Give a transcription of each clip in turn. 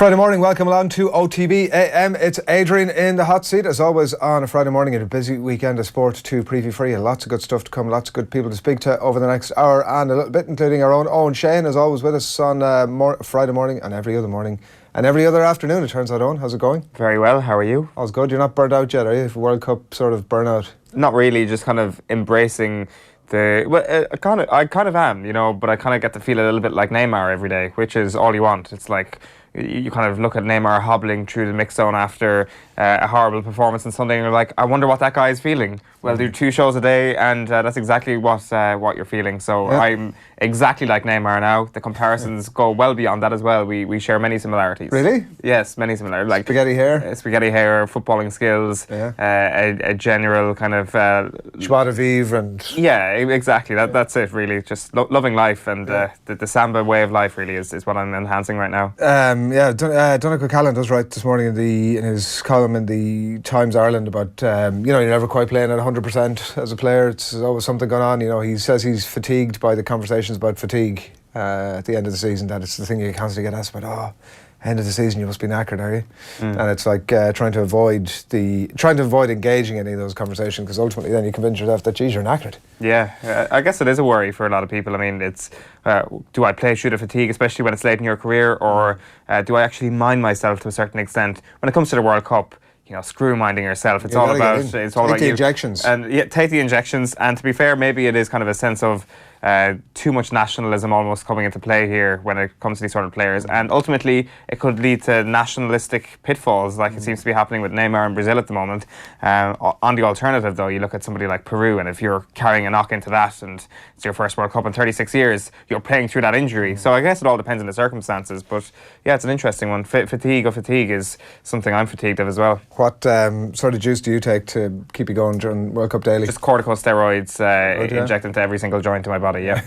Friday morning, welcome along to OTB AM. It's Adrian in the hot seat, as always on a Friday morning. It's a busy weekend of sport to preview for you. Lots of good stuff to come, lots of good people to speak to over the next hour and a little bit, including our own Owen Shane, as always with us on Friday morning and every other morning and every other afternoon, it turns out. Owen, how's it going? Very well, how are you? All's good. You're not burnt out yet, are you? World Cup sort of burnout? Not really, just kind of embracing I kind of am, you know, but I kind of get to feel a little bit like Neymar every day, which is all you want. It's like you kind of look at Neymar hobbling through the mix zone after a horrible performance on Sunday, and you're like, I wonder what that guy is feeling. Well, do 2 shows a day, and that's exactly what you're feeling. So yeah. I'm exactly like Neymar now. The comparisons go well beyond that as well. We share many similarities. Really? Yes, many similarities. Like spaghetti hair, footballing skills, a general kind of joie de vivre, and yeah, exactly. That's it. Really, just loving life, and the Samba way of life really is what I'm enhancing right now. Donegal Callan does write this morning in his column in the Times Ireland about you're never quite playing at 100% as a player. It's always something going on. You know, he says he's fatigued by the conversations about fatigue at the end of the season. That it's the thing you constantly get asked about. Oh, end of the season, you must be knackered, are you? And it's like trying to avoid engaging in any of those conversations, because ultimately then you convince yourself that, geez, you're knackered. Yeah, I guess it is a worry for a lot of people. I mean, it's do I play shoot of fatigue, especially when it's late in your career, or do I actually mind myself to a certain extent when it comes to the World Cup? You know, screw minding yourself. It's all about the injections. And take the injections. And to be fair, maybe it is kind of a sense of too much nationalism almost coming into play here when it comes to these sort of players, and ultimately it could lead to nationalistic pitfalls like it seems to be happening with Neymar in Brazil at the moment. On the alternative though, you look at somebody like Peru, and if you're carrying a knock into that and it's your first World Cup in 36 years, you're playing through that injury. So I guess it all depends on the circumstances, but yeah, it's an interesting one. Fatigue is something I'm fatigued of as well. What sort of juice do you take to keep you going during World Cup daily? Just corticosteroids inject into every single joint in my body. Yeah.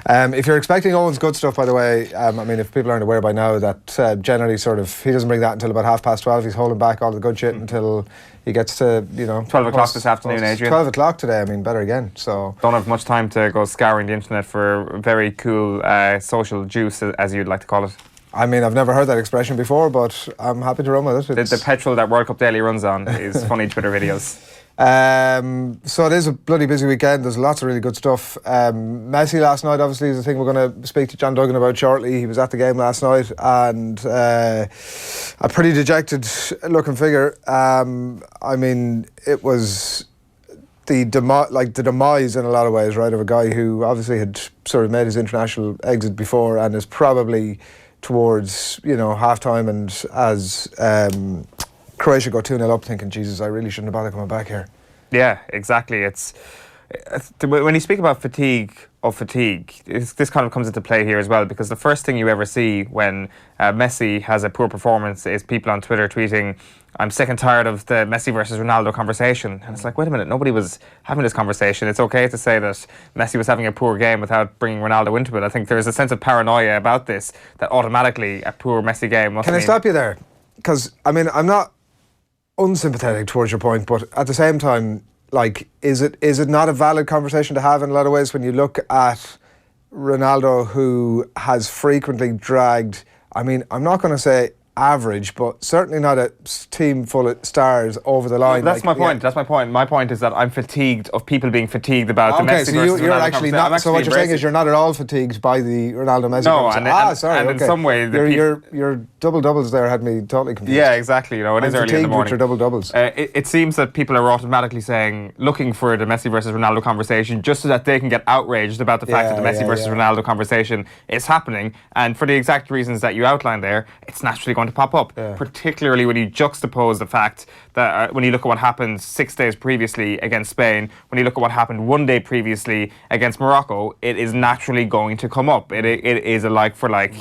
If you're expecting Owen's good stuff, by the way, I mean, if people aren't aware by now, that generally sort of he doesn't bring that until about 12:30. He's holding back all the good shit until he gets to 12 o'clock this afternoon, Adrian. 12 o'clock today. I mean, better again. So don't have much time to go scouring the internet for very cool social juice, as you'd like to call it. I mean, I've never heard that expression before, but I'm happy to run with it. The petrol that World Cup Daily runs on is funny Twitter videos. So it is a bloody busy weekend. There's lots of really good stuff. Messi last night obviously is a thing we're going to speak to John Duggan about shortly. He was at the game last night, and a pretty dejected looking figure. I mean, it was the demise in a lot of ways, right, of a guy who obviously had sort of made his international exit before and is probably towards half time, and as Croatia go 2-0 up, thinking, Jesus, I really shouldn't have bothered coming back here. Yeah, exactly. It's when you speak about fatigue, this kind of comes into play here as well, because the first thing you ever see when Messi has a poor performance is people on Twitter tweeting, I'm sick and tired of the Messi versus Ronaldo conversation. And it's like, wait a minute, nobody was having this conversation. It's okay to say that Messi was having a poor game without bringing Ronaldo into it. I think there's a sense of paranoia about this, that automatically a poor Messi game must Can I stop you there? Because, I mean, I'm not unsympathetic towards your point, but at the same time, like, is it not a valid conversation to have in a lot of ways when you look at Ronaldo, who has frequently dragged, I mean, I'm not going to say average, but certainly not a team full of stars over the line. That's my point. That's my point. My point is that I'm fatigued of people being fatigued about the Messi versus you're Ronaldo actually not. So what you're saying is you're not at all fatigued by the Ronaldo Messi. No, and in some way, your double doubles there had me totally confused. Yeah, exactly. You know, it is early in the morning. With your double doubles. It seems that people are automatically looking for the Messi versus Ronaldo conversation just so that they can get outraged about the fact that the Messi versus Ronaldo conversation is happening, and for the exact reasons that you outlined there, it's naturally going to pop up. Particularly when you juxtapose the fact that when you look at what happened 6 days previously against Spain, when you look at what happened 1 day previously against Morocco, it is naturally going to come up. It is a like-for-like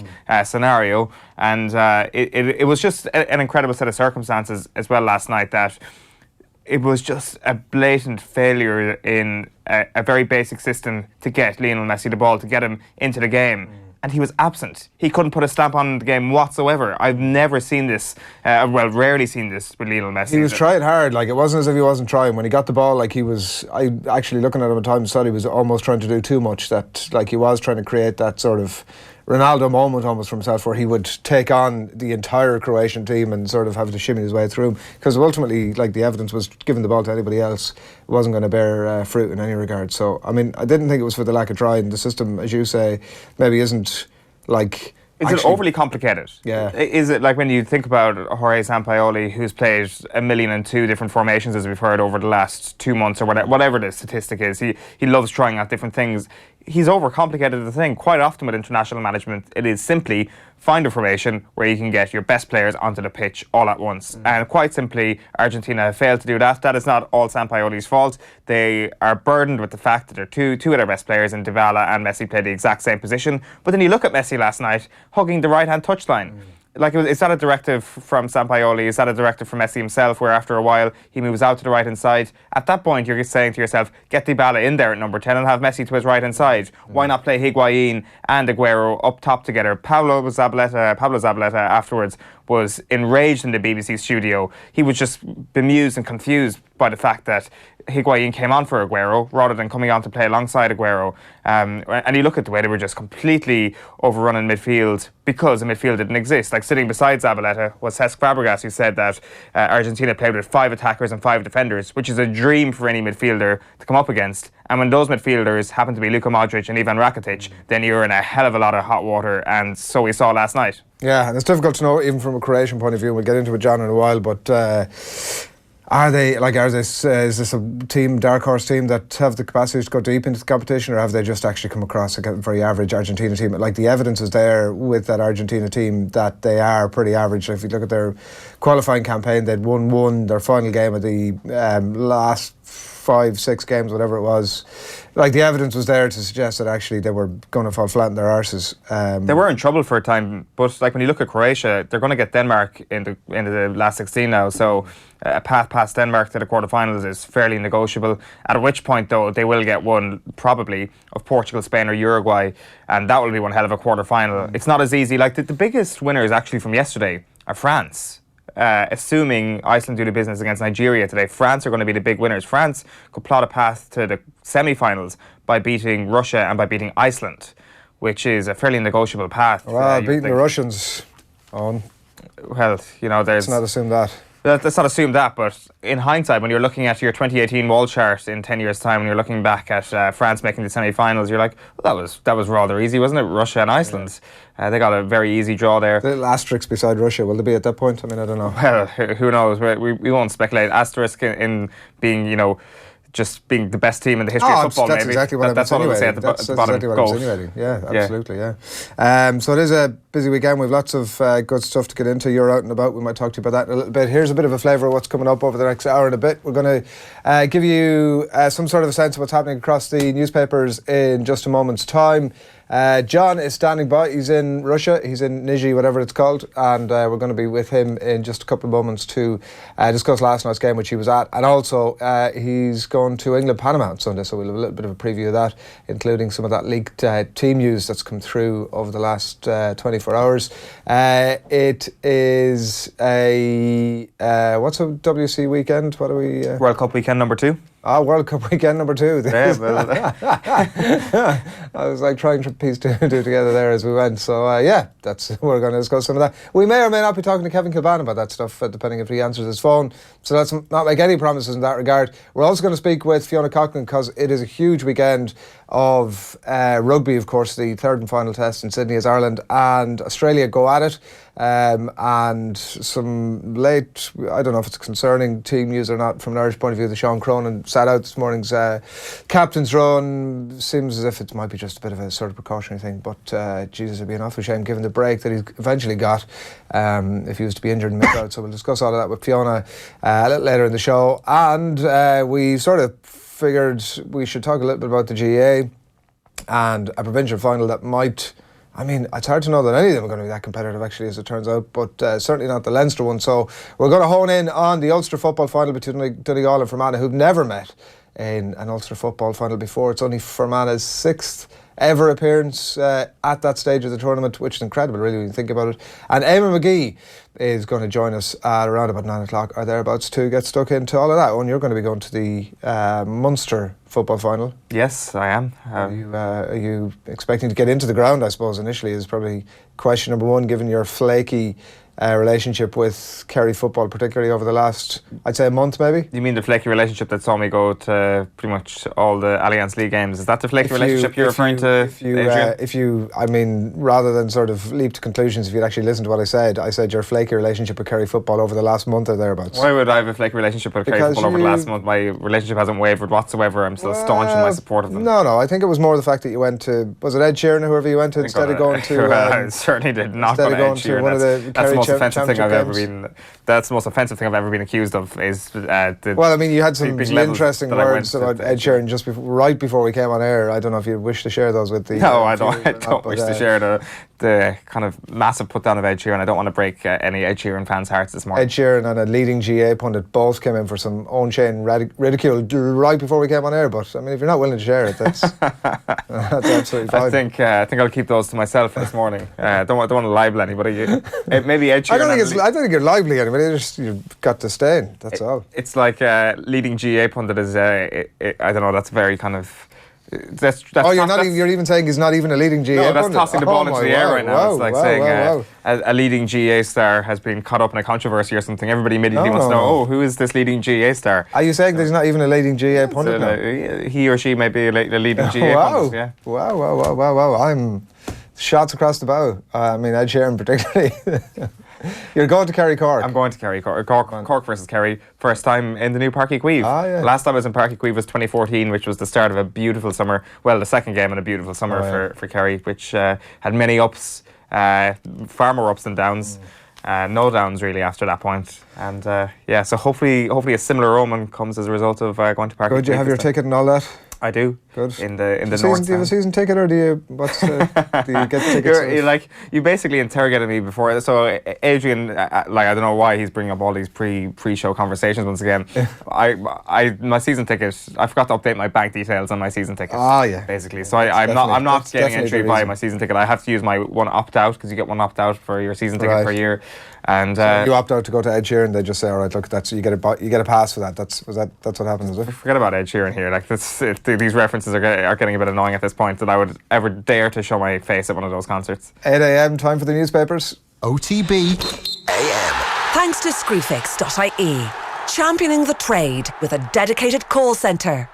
scenario, and it was just an incredible set of circumstances as well last night, that it was just a blatant failure in a very basic system to get Lionel Messi the ball, to get him into the game. And he was absent. He couldn't put a stamp on the game whatsoever. I've never seen this, rarely seen this with Lionel Messi. He was trying hard. Like, it wasn't as if he wasn't trying. When he got the ball, like, I actually looking at him at times thought he was almost trying to do too much. That, like, he was trying to create that sort of Ronaldo moment almost for himself, where he would take on the entire Croatian team and sort of have to shimmy his way through them, because ultimately, like, the evidence was giving the ball to anybody else, it wasn't going to bear fruit in any regard. So I mean, I didn't think it was for the lack of trying. The system, as you say, maybe isn't like. Is it overly complicated? Yeah. Is it like when you think about Jorge Sampaoli, who's played 1,000,002 different formations, as we've heard over the last 2 months or whatever the statistic is? He loves trying out different things. He's overcomplicated the thing. Quite often with international management, it is simply find a formation where you can get your best players onto the pitch all at once. And quite simply, Argentina have failed to do that. That is not all Sampaoli's fault. They are burdened with the fact that they're two of their best players in Dybala and Messi play the exact same position. But then you look at Messi last night, hugging the right-hand touchline. Like, is that a directive from Sampaoli? Is that a directive from Messi himself, where after a while he moves out to the right-hand side? At that point, you're saying to yourself, get Dybala in there at number 10 and have Messi to his right-hand side. Why not play Higuain and Aguero up top together? Pablo Zabaleta afterwards was enraged in the BBC studio. He was just bemused and confused by the fact that Higuain came on for Aguero rather than coming on to play alongside Aguero. And you look at the way they were just completely overrun in midfield because the midfield didn't exist. Like, sitting beside Zabaleta was Cesc Fabregas, who said that Argentina played with 5 attackers and 5 defenders, which is a dream for any midfielder to come up against. And when those midfielders happen to be Luka Modric and Ivan Rakitic, then you're in a hell of a lot of hot water, and so we saw last night. Yeah, and it's difficult to know even from a Croatian point of view. We'll get into it, John, in a while, but is this a team, dark horse team, that have the capacity to go deep into the competition, or have they just actually come across a very average Argentina team? Like, the evidence is there with that Argentina team that they are pretty average. If you look at their qualifying campaign, they'd won their final game of the last 5-6 games, whatever it was. Like, the evidence was there to suggest that actually they were going to fall flat in their arses. They were in trouble for a time, but like when you look at Croatia, they're going to get Denmark into the last 16 now. So a path past Denmark to the quarterfinals is fairly negotiable. At which point, though, they will get one probably of Portugal, Spain, or Uruguay, and that will be one hell of a quarterfinal. It's not as easy. Like, the biggest winners actually from yesterday are France. Assuming Iceland do the business against Nigeria today, France are going to be the big winners. France could plot a path to the semi-finals by beating Russia and by beating Iceland, which is a fairly negotiable path. Well, beating the Russians, Owen. Well, you know, there's... Let's not assume that. Let's not assume that, but in hindsight, when you're looking at your 2018 wall chart in 10 years' time, when you're looking back at France making the semi-finals, you're like, well, that was rather easy, wasn't it? Russia and Iceland. Yeah. They got a very easy draw there. The little asterisk beside Russia, will they be at that point? I mean, I don't know. Well, who knows? We won't speculate. Asterisk in being, you know, just being the best team in the history of football, that's maybe. Exactly what that's what I would say at the bottom. Exactly what I'm insinuating. Yeah, absolutely, yeah. So it is a busy weekend. We've lots of good stuff to get into. You're out and about. We might talk to you about that in a little bit. Here's a bit of a flavour of what's coming up over the next hour and a bit. We're going to give you some sort of a sense of what's happening across the newspapers in just a moment's time. John is standing by. He's in Russia. He's in Nizhny, whatever it's called, and we're going to be with him in just a couple of moments to discuss last night's game, which he was at, and also he's going to England-Panama on Sunday, so we'll have a little bit of a preview of that, including some of that leaked team news that's come through over the last 24 hours. It is what's a WC weekend? What are we? World Cup weekend number 2. World Cup weekend number 2. Yeah, well, I was like trying to piece two together there as we went. So we're going to discuss some of that. We may or may not be talking to Kevin Kilbane about that stuff, depending if he answers his phone. So let's not make any promises in that regard. We're also going to speak with Fiona Coughlan because it is a huge weekend of rugby, of course. The third and final test in Sydney as Ireland and Australia go at it. And some late, I don't know if it's concerning team news or not from an Irish point of view. The Sean Cronin sat out this morning's captain's run. Seems as if it might be just a bit of a sort of precautionary thing, but Jesus, it'd be an awful shame given the break that he's eventually got if he was to be injured and miss out. So we'll discuss all of that with Fiona a little later in the show. And we sort of figured we should talk a little bit about the GAA and a provincial final that might... I mean, it's hard to know that any of them are going to be that competitive, actually, as it turns out, but certainly not the Leinster one. So we're going to hone in on the Ulster football final between Donegal and Fermanagh, who've never met in an Ulster football final before. It's only Fermanagh 6th ever appearance at that stage of the tournament, which is incredible, really, when you think about it. And Eamon McGee is going to join us at around about 9 o'clock or thereabouts to get stuck into all of that. And you're going to be going to the Munster football final. Yes, I am. Are you expecting to get into the ground, I suppose, initially, is probably question number one, given your flaky relationship with Kerry football, particularly over the last, I'd say, a month maybe? You mean the flaky relationship that saw me go to pretty much all the Allianz League games? Is that the flaky relationship you're referring to, Adrian? I mean, rather than sort of leap to conclusions, if you'd actually listen to what I said your flaky relationship with Kerry football over the last month or thereabouts. Why would I have a flaky relationship with Kerry football over the last month? My relationship hasn't wavered whatsoever. I'm still staunch in my support of them. No, I think it was more the fact that you went to, was it Ed Sheeran or whoever you went to, instead of going to... I certainly did not go to Ed Sheeran. That's the most offensive thing I've ever been. That's the most offensive thing I've ever been accused of. Is well, I mean, you had some interesting words about Ed Sheeran just right before we came on air. I don't know if you wish to share those with the. No, I don't wish to share the kind of massive put down of Ed Sheeran. I don't want to break any Ed Sheeran fans' hearts this morning. Ed Sheeran and a leading GA pundit both came in for some on-chain ridicule right before we came on air. But I mean, if you're not willing to share it, that's absolutely fine. I think I'll keep those to myself this morning. Don't want to libel anybody. Maybe Ed Sheeran. I don't think you're lively anyway. You've got to stay in. That's all. It's like leading GA pundit is. I don't know. That's very kind of. That's you're even saying he's not even a leading GA pundit? No, that's tossing the ball into the air right now. It's like saying a leading GA star has been caught up in a controversy or something. Everybody immediately wants to know, who is this leading GA star? Are you saying there's not even a leading GA pundit now? He or she may be a leading GA pundit, yeah. Wow. I'm shots across the bow. I mean, Ed Sheeran particularly. You're going to Kerry Cork? I'm going to Kerry Cork. Cork versus Kerry. First time in the new Páirc Uí Chaoimh. Yeah. Last time I was in Páirc Uí Chaoimh was 2014, which was the start of a beautiful summer. Well, the second game in a beautiful summer for Kerry, which had many ups, far more ups than downs. No downs really after that point. And so hopefully a similar omen comes as a result of going to Páirc Uí Chaoimh. Good, you have your ticket and all that? I do. Good. In the north. Do you have a season ticket, or do you get tickets? You basically interrogated me before. So Adrian, I don't know why he's bringing up all these pre-show conversations once again. My season ticket. I forgot to update my bank details on my season ticket. Basically, so I'm not getting entry by my season ticket. I have to use my one opt out, because you get one opt out for your season ticket per year. And so you opt out to go to Ed Sheeran. They just say, all right, look, you get a pass for that. That's what happens, is it? Forget about Ed Sheeran here. Like these references are getting a bit annoying at this point, that I would ever dare to show my face at one of those concerts. 8 a.m. time for the newspapers. OTB AM. Thanks to Screwfix.ie, championing the trade with a dedicated call centre.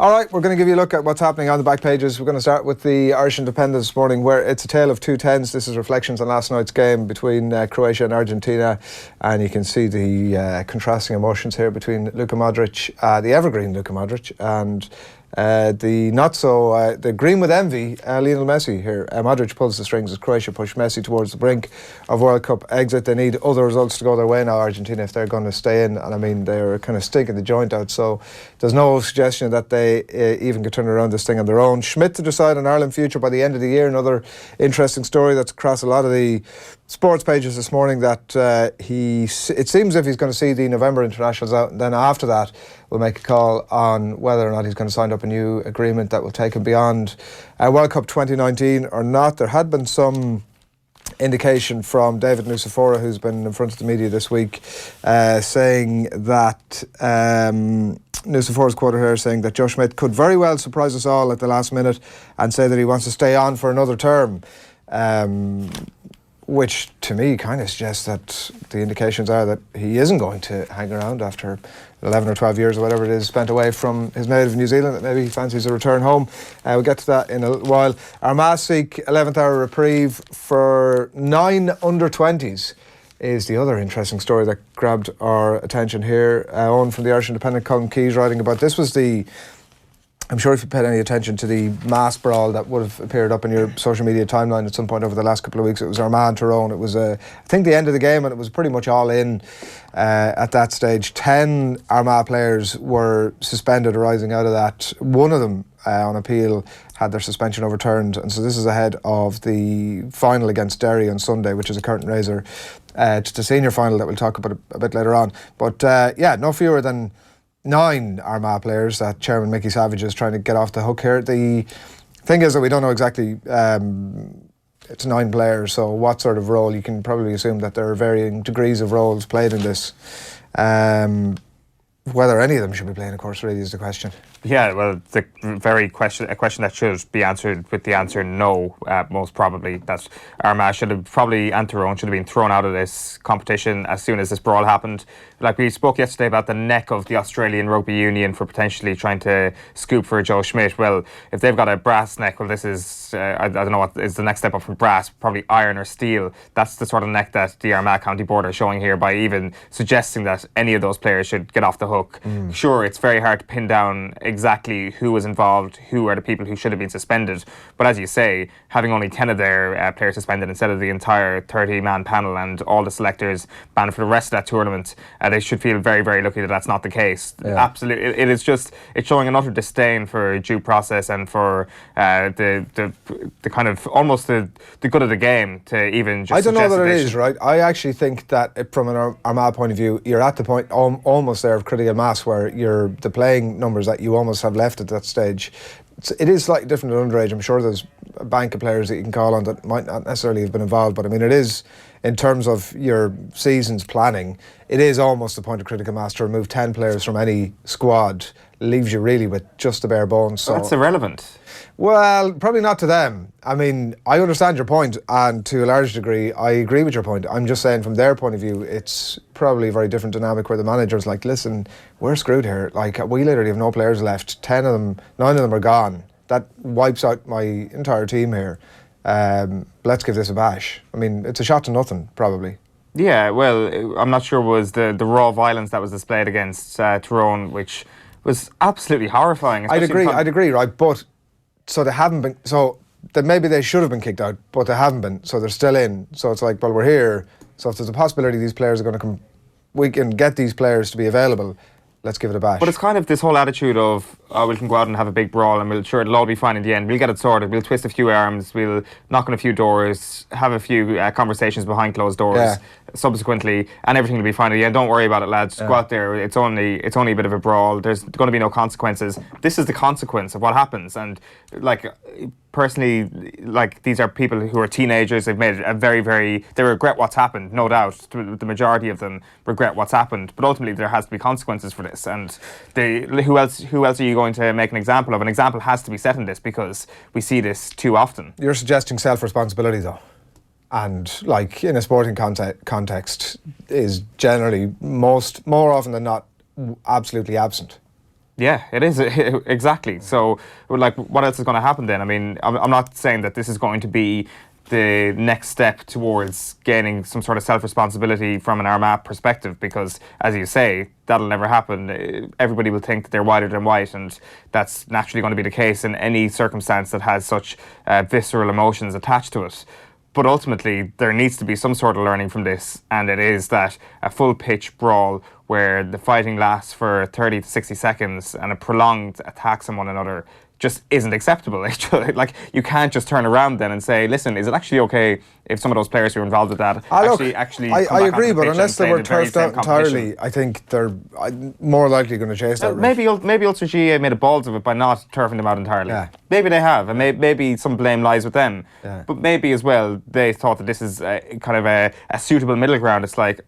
All right, we're going to give you a look at what's happening on the back pages. We're going to start with the Irish Independent this morning, where it's a tale of two tens. This is reflections on last night's game between Croatia and Argentina, and you can see the contrasting emotions here between Luka Modric, the evergreen Luka Modric, and the green with envy, Lionel Messi here. Modric pulls the strings as Croatia push Messi towards the brink of World Cup exit. They need other results to go their way now, Argentina, if they're going to stay in. And I mean, they're kind of stinking the joint out, so there's no suggestion that they even could turn around this thing on their own. Schmidt to decide on Ireland's future by the end of the year. Another interesting story that's across a lot of the sports pages this morning, that it seems as if he's going to see the November internationals out, and then after that we'll make a call on whether or not he's going to sign up a new agreement that will take him beyond World Cup 2019 or not. There had been some indication from David Nucifora, who's been in front of the media this week, saying that Nucifora's quoted here saying that Joe Schmidt could very well surprise us all at the last minute and say that he wants to stay on for another term. Which to me kind of suggests that the indications are that he isn't going to hang around after 11 or 12 years or whatever it is spent away from his native New Zealand, that maybe he fancies a return home. We'll get to that in a while. Armagh seek 11th hour reprieve for 9 under-20s is the other interesting story that grabbed our attention here. Owen from the Irish Independent, Colin Keys, writing about this. I'm sure if you paid any attention to the mass brawl that would have appeared up in your social media timeline at some point over the last couple of weeks, it was Armagh and Tyrone. It was, I think, the end of the game, and it was pretty much all in at that stage. 10 Armagh players were suspended arising out of that. One of them, on appeal, had their suspension overturned, and so this is ahead of the final against Derry on Sunday, which is a curtain raiser to the senior final that we'll talk about a bit later on. But no fewer than 9 Armagh players that Chairman Mickey Savage is trying to get off the hook here. The thing is that we don't know exactly, it's 9 players, so what sort of role. You can probably assume that there are varying degrees of roles played in this. Whether any of them should be playing, of course, really is the question. Yeah, well, a question that should be answered with the answer no, most probably. That Armagh should have probably, and Tyrone should have been thrown out of this competition as soon as this brawl happened. Like we spoke yesterday about the neck of the Australian Rugby Union for potentially trying to scoop for Joe Schmidt. Well, if they've got a brass neck, well, this is, I don't know what is the next step up from brass, probably iron or steel. That's the sort of neck that the Armagh County Board are showing here by even suggesting that any of those players should get off the hook. Sure, it's very hard to pin down exactly who was involved, who are the people who should have been suspended. But as you say, having only 10 of their players suspended instead of the entire 30-man panel and all the selectors banned for the rest of that tournament, they should feel very, very lucky that that's not the case. Yeah. Absolutely, it is just, it's showing an utter disdain for due process and for the kind of almost the good of the game to even just. I don't know that it is, right? I actually think that from an Armagh point of view, you're at the point almost there of critical mass where the playing numbers that you almost have left at that stage. It is slightly different than underage. I'm sure there's a bank of players that you can call on that might not necessarily have been involved, but I mean, it is, in terms of your season's planning, it is almost the point of critical mass to remove 10 players from any squad. Leaves you really with just the bare bones. So that's irrelevant. Well, probably not to them. I mean, I understand your point, and to a large degree, I agree with your point. I'm just saying, from their point of view, it's probably a very different dynamic where the manager's like, listen, we're screwed here. Like, we literally have no players left. 10 of them, 9 of them are gone. That wipes out my entire team here. Let's give this a bash. I mean, it's a shot to nothing, probably. Yeah, well, I'm not sure was the raw violence that was displayed against Tyrone, which was absolutely horrifying. I'd agree, right? But so they haven't been. So that maybe they should have been kicked out, but they haven't been. So they're still in. So it's like, well, we're here. So if there's a possibility these players are going to come, we can get these players to be available. Let's give it a bash. But it's kind of this whole attitude of, oh, we can go out and have a big brawl and it'll all be fine in the end. We'll get it sorted. We'll twist a few arms. We'll knock on a few doors, have a few conversations behind closed doors subsequently, and everything will be fine in the end. Don't worry about it, lads. Go out there. It's only a bit of a brawl. There's going to be no consequences. This is the consequence of what happens. And like, personally, like, these are people who are teenagers. They've made a they regret what's happened, no doubt. The majority of them regret what's happened, but ultimately there has to be consequences for this. And who else are you going to make an example of? An example has to be set in this because we see this too often. You're suggesting self-responsibility, though, and like in a sporting context is generally more often than not absolutely absent. Yeah, it is, exactly. So, like, what else is going to happen then? I mean, I'm not saying that this is going to be the next step towards gaining some sort of self-responsibility from an Armagh perspective, because, as you say, that'll never happen. Everybody will think they're whiter than white, and that's naturally going to be the case in any circumstance that has such visceral emotions attached to it. But ultimately, there needs to be some sort of learning from this, and it is that a full pitch brawl where the fighting lasts for 30 to 60 seconds and a prolonged attacks on one another just isn't acceptable. Like, you can't just turn around then and say, listen, is it actually okay if some of those players who are involved with that actually I agree, but unless they were turfed out entirely, I think they're more likely going to chase that. Maybe Ulster GA made a balls of it by not turfing them out entirely. Yeah. Maybe they have, and maybe some blame lies with them. Yeah. But maybe as well, they thought that this is kind of a suitable middle ground. It's like,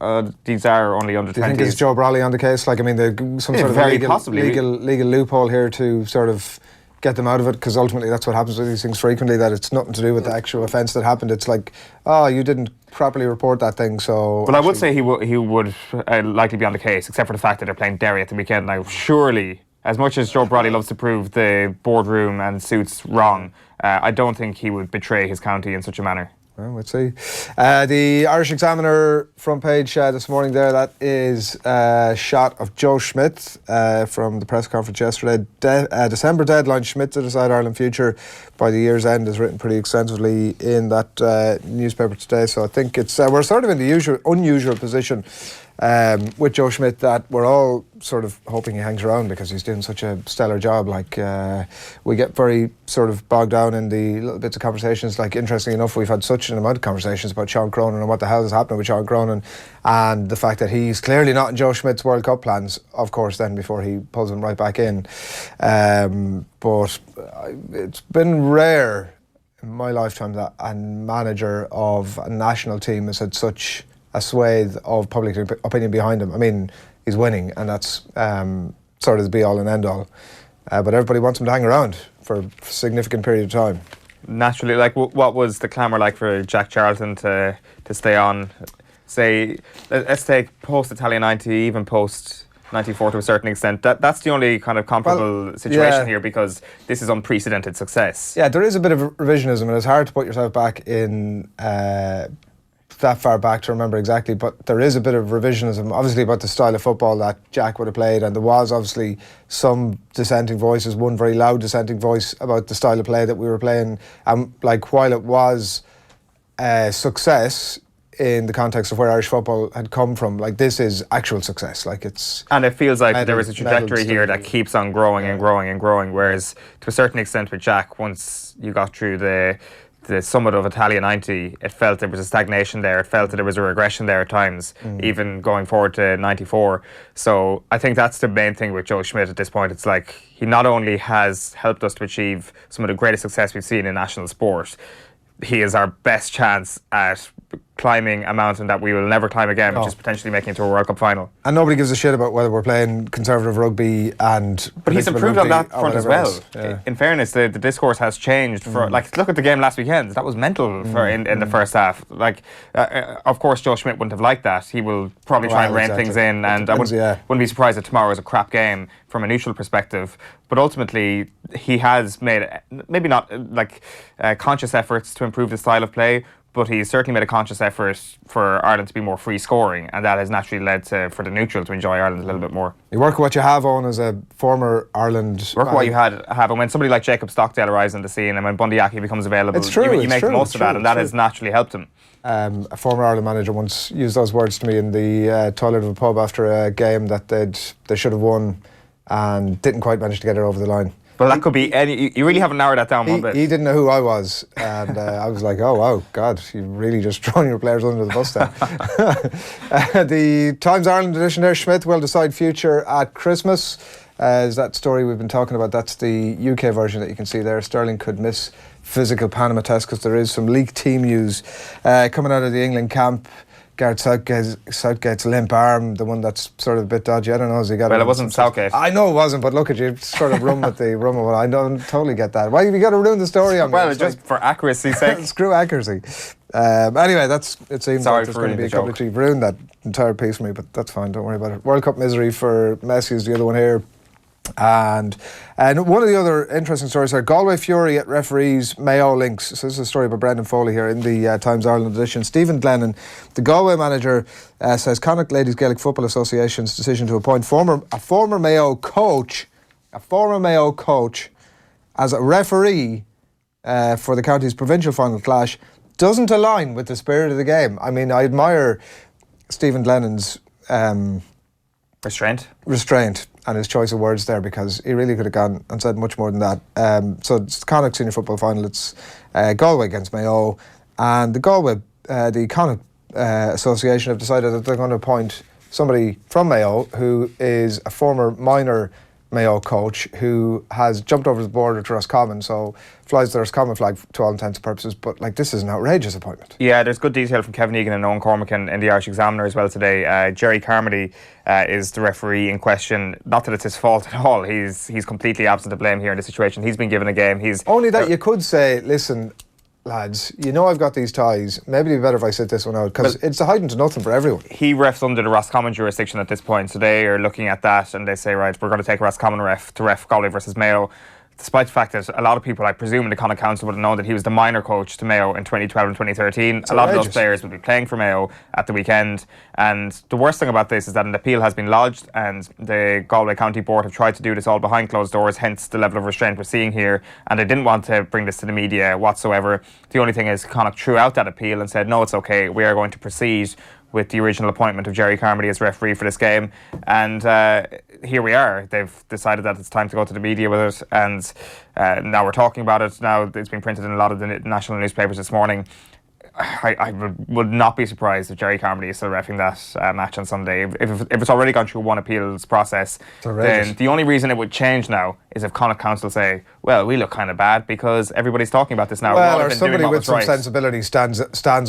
these are only under 20s. Do you think it's Joe Brolly on the case? Like, I mean, there's some sort of legal loophole here to sort of get them out of it, because ultimately that's what happens with these things frequently, that it's nothing to do with the actual offence that happened. It's like, oh, you didn't properly report that thing, so... But I would say he would likely be on the case, except for the fact that they're playing Derry at the weekend. Now, surely, as much as Joe Brolly loves to prove the boardroom and suits wrong, I don't think he would betray his county in such a manner. Well, let's see. The Irish Examiner front page this morning there, that is a shot of Joe Schmidt from the press conference yesterday. December deadline, Schmidt to decide Ireland future by the year's end is written pretty extensively in that newspaper today. So I think it's we're sort of in the unusual position with Joe Schmidt that we're all sort of hoping he hangs around because he's doing such a stellar job. Like, we get very sort of bogged down in the little bits of conversations. Like, interestingly enough, we've had such such an amount of conversations about Sean Cronin and what the hell is happening with Sean Cronin, and the fact that he's clearly not in Joe Schmidt's World Cup plans, of course, then before he pulls him right back in. But it's been rare in my lifetime that a manager of a national team has had such a swathe of public opinion behind him. I mean, he's winning, and that's sort of the be-all and end-all. But everybody wants him to hang around for a significant period of time. Naturally, like, what was the clamour like for Jack Charlton to stay on? Say, let's take post-Italia 90, even post-94 to a certain extent. That's the only kind of comparable situation here, because this is unprecedented success. Yeah, there is a bit of revisionism, and it's hard to put yourself back in that far back to remember exactly, but there is a bit of revisionism, obviously, about the style of football that Jack would have played, and there was obviously some dissenting voices, one very loud dissenting voice about the style of play that we were playing, and like, while it was a success in the context of where Irish football had come from, like, this is actual success. Like, it's, and it feels like there is a trajectory here that keeps on growing and growing and growing, whereas to a certain extent with Jack, once you got through the summit of Italia 90, it felt there was a stagnation there. It felt that there was a regression there at times, even going forward to 94. So I think that's the main thing with Joe Schmidt at this point. It's like, he not only has helped us to achieve some of the greatest success we've seen in national sport, he is our best chance at climbing a mountain that we will never climb again, which is potentially making it to a World Cup final. And nobody gives a shit about whether we're playing conservative rugby and... But he's improved on that front as well. Yeah. In fairness, the discourse has changed. For like, look at the game last weekend. That was mental in the first half. Like, of course, Joe Schmidt wouldn't have liked that. He will probably try and rein things in, and I wouldn't be surprised if tomorrow is a crap game from a neutral perspective. But ultimately, he has made, maybe not conscious efforts to improve the style of play, but he's certainly made a conscious effort for Ireland to be more free scoring, and that has naturally led for the neutral to enjoy Ireland a little bit more. You work with what you have, on as a former Ireland... Work with what you have, and when somebody like Jacob Stockdale arrives on the scene, and when Bundy Aki becomes available, it's true, you make the most of that, and that has naturally helped him. A former Ireland manager once used those words to me in the toilet of a pub after a game that they should have won and didn't quite manage to get it over the line. Well, that could be any... You really haven't narrowed that down one bit. He didn't know who I was, and I was like, oh, wow, God, you've really just thrown your players under the bus there. The Times Ireland edition there, Schmidt will decide future at Christmas. Is that story we've been talking about? That's the UK version that you can see there. Sterling could miss physical Panama test because there is some leaked team news coming out of the England camp. Gareth Southgate's limp arm, the one that's sort of a bit dodgy. I don't know, has he got... Well, it wasn't Southgate. I know it wasn't, but look at you, sort of run with the one. I don't totally get that. Why have you got to ruin the story on me? Well, just for accuracy's sake. Screw accuracy. Anyway, it seems like there's going to be a couple of... You've ruined that entire piece for me, but that's fine, don't worry about it. World Cup misery for Messi is the other one here. And one of the other interesting stories are Galway fury at referees, Mayo links. So this is a story about Brendan Foley here in the Times Ireland edition. Stephen Glennon, the Galway manager, says Connacht Ladies Gaelic Football Association's decision to appoint a former Mayo coach as a referee for the county's provincial final clash doesn't align with the spirit of the game. I mean, I admire Stephen Glennon's restraint and his choice of words there, because he really could have gone and said much more than that. So it's the Connacht Senior Football Final. It's Galway against Mayo, and the Connacht Association have decided that they're going to appoint somebody from Mayo who is a former minor Mayo coach who has jumped over the border to Roscommon, so flies the Roscommon flag to all intents and purposes. But like, this is an outrageous appointment. Yeah, there's good detail from Kevin Egan and Owen Cormac in the Irish Examiner as well today. Jerry Carmody is the referee in question. Not that it's his fault at all. He's completely absent to blame here in this situation. He's been given a game. Only that you could say, listen, lads, you know I've got these ties. Maybe it'd be better if I sit this one out, because it's a hiding to nothing for everyone. He refs under the Roscommon jurisdiction at this point, so they are looking at that and they say, right, we're going to take a Roscommon ref to ref Galway versus Mayo. Despite the fact that a lot of people, I presume, in the Connacht Council would have known that he was the minor coach to Mayo in 2012 and 2013. A lot of those players will be playing for Mayo at the weekend. And the worst thing about this is that an appeal has been lodged, and the Galway County Board have tried to do this all behind closed doors, hence the level of restraint we're seeing here. And they didn't want to bring this to the media whatsoever. The only thing is Connacht threw out that appeal and said, no, it's okay, we are going to proceed with the original appointment of Jerry Carmody as referee for this game. And here we are. They've decided that it's time to go to the media with it, and now we're talking about it. Now it's been printed in a lot of the national newspapers this morning. I would not be surprised if Jerry Carmody is still reffing that match on Sunday. If it's already gone through one appeals process, then the only reason it would change now is if Connacht Council say, well, we look kind of bad because everybody's talking about this now. Well, or somebody with some sensibility stands.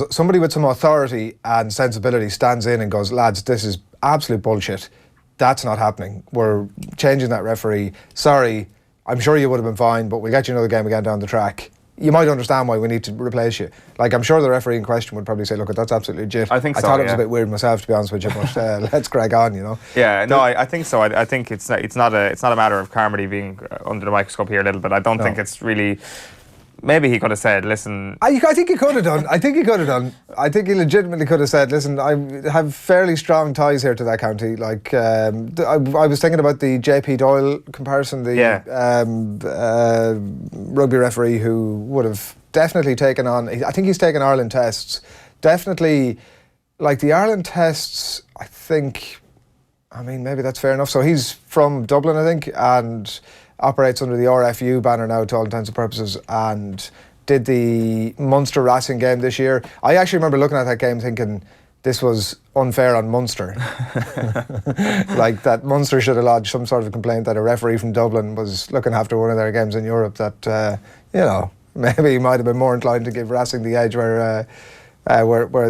Somebody with some authority and sensibility stands in and goes, lads, this is absolute bullshit. That's not happening. We're changing that referee. Sorry, I'm sure you would have been fine, but we'll get you another game again down the track. You might understand why we need to replace you. Like, I'm sure the referee in question would probably say, look, that's absolutely legit. I think so, I thought it was a bit weird myself, to be honest with you, but let's crack on, you know. Yeah, no, I think so. I think it's not a matter of Carmody being under the microscope here a little bit. I don't think it's really... Maybe he could have said, listen... I think he could have done. I think he legitimately could have said, listen, I have fairly strong ties here to that county. Like, I was thinking about the JP Doyle comparison, the rugby referee who would have definitely taken on... I think he's taken Ireland tests. Definitely, like the Ireland tests, I think... I mean, maybe that's fair enough. So he's from Dublin, I think, and... operates under the RFU banner now to all intents and purposes, and did the Munster Racing game this year. I actually remember looking at that game thinking this was unfair on Munster. Like that Munster should have lodged some sort of complaint that a referee from Dublin was looking after one of their games in Europe, that maybe he might have been more inclined to give Racing the edge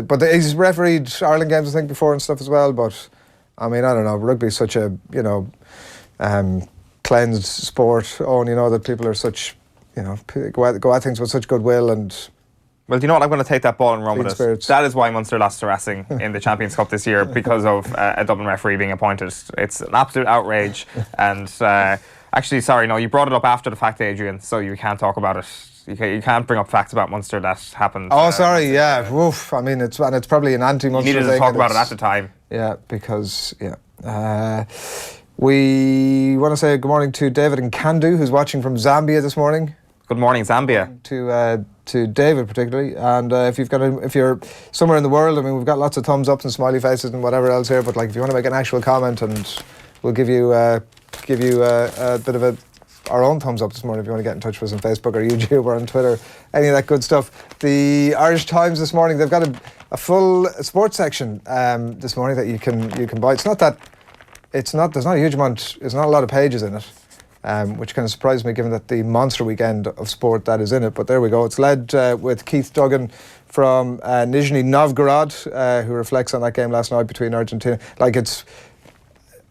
but he's refereed Ireland games I think before and stuff as well. But I mean, I don't know, rugby's such a cleansed sport, that people are such, go at things with such goodwill and... Well, do you know what? I'm going to take that ball and run with it. Spirits. That is why Munster lost to Racing in the Champions Cup this year, because of a Dublin referee being appointed. It's an absolute outrage. And actually, sorry, no, you brought it up after the fact, Adrian, so you can't talk about it. You can't bring up facts about Munster that happened. Oh, sorry, yeah. Oof. I mean, it's probably an anti-Munster thing. You needed to talk about it at the time. Yeah, because, we want to say good morning to David in Kandu, who's watching from Zambia this morning. Good morning, Zambia. To David particularly, and if you're somewhere in the world, I mean, we've got lots of thumbs ups and smiley faces and whatever else here. But like, if you want to make an actual comment, and we'll give you a bit of our own thumbs up this morning. If you want to get in touch with us on Facebook or YouTube or on Twitter, any of that good stuff. The Irish Times this morning, they've got a full sports section this morning that you can buy. There's not a huge amount, there's not a lot of pages in it, which kind of surprised me given that the monster weekend of sport that is in it. But there we go. It's led with Keith Duggan from Nizhny Novgorod, who reflects on that game last night between Argentina.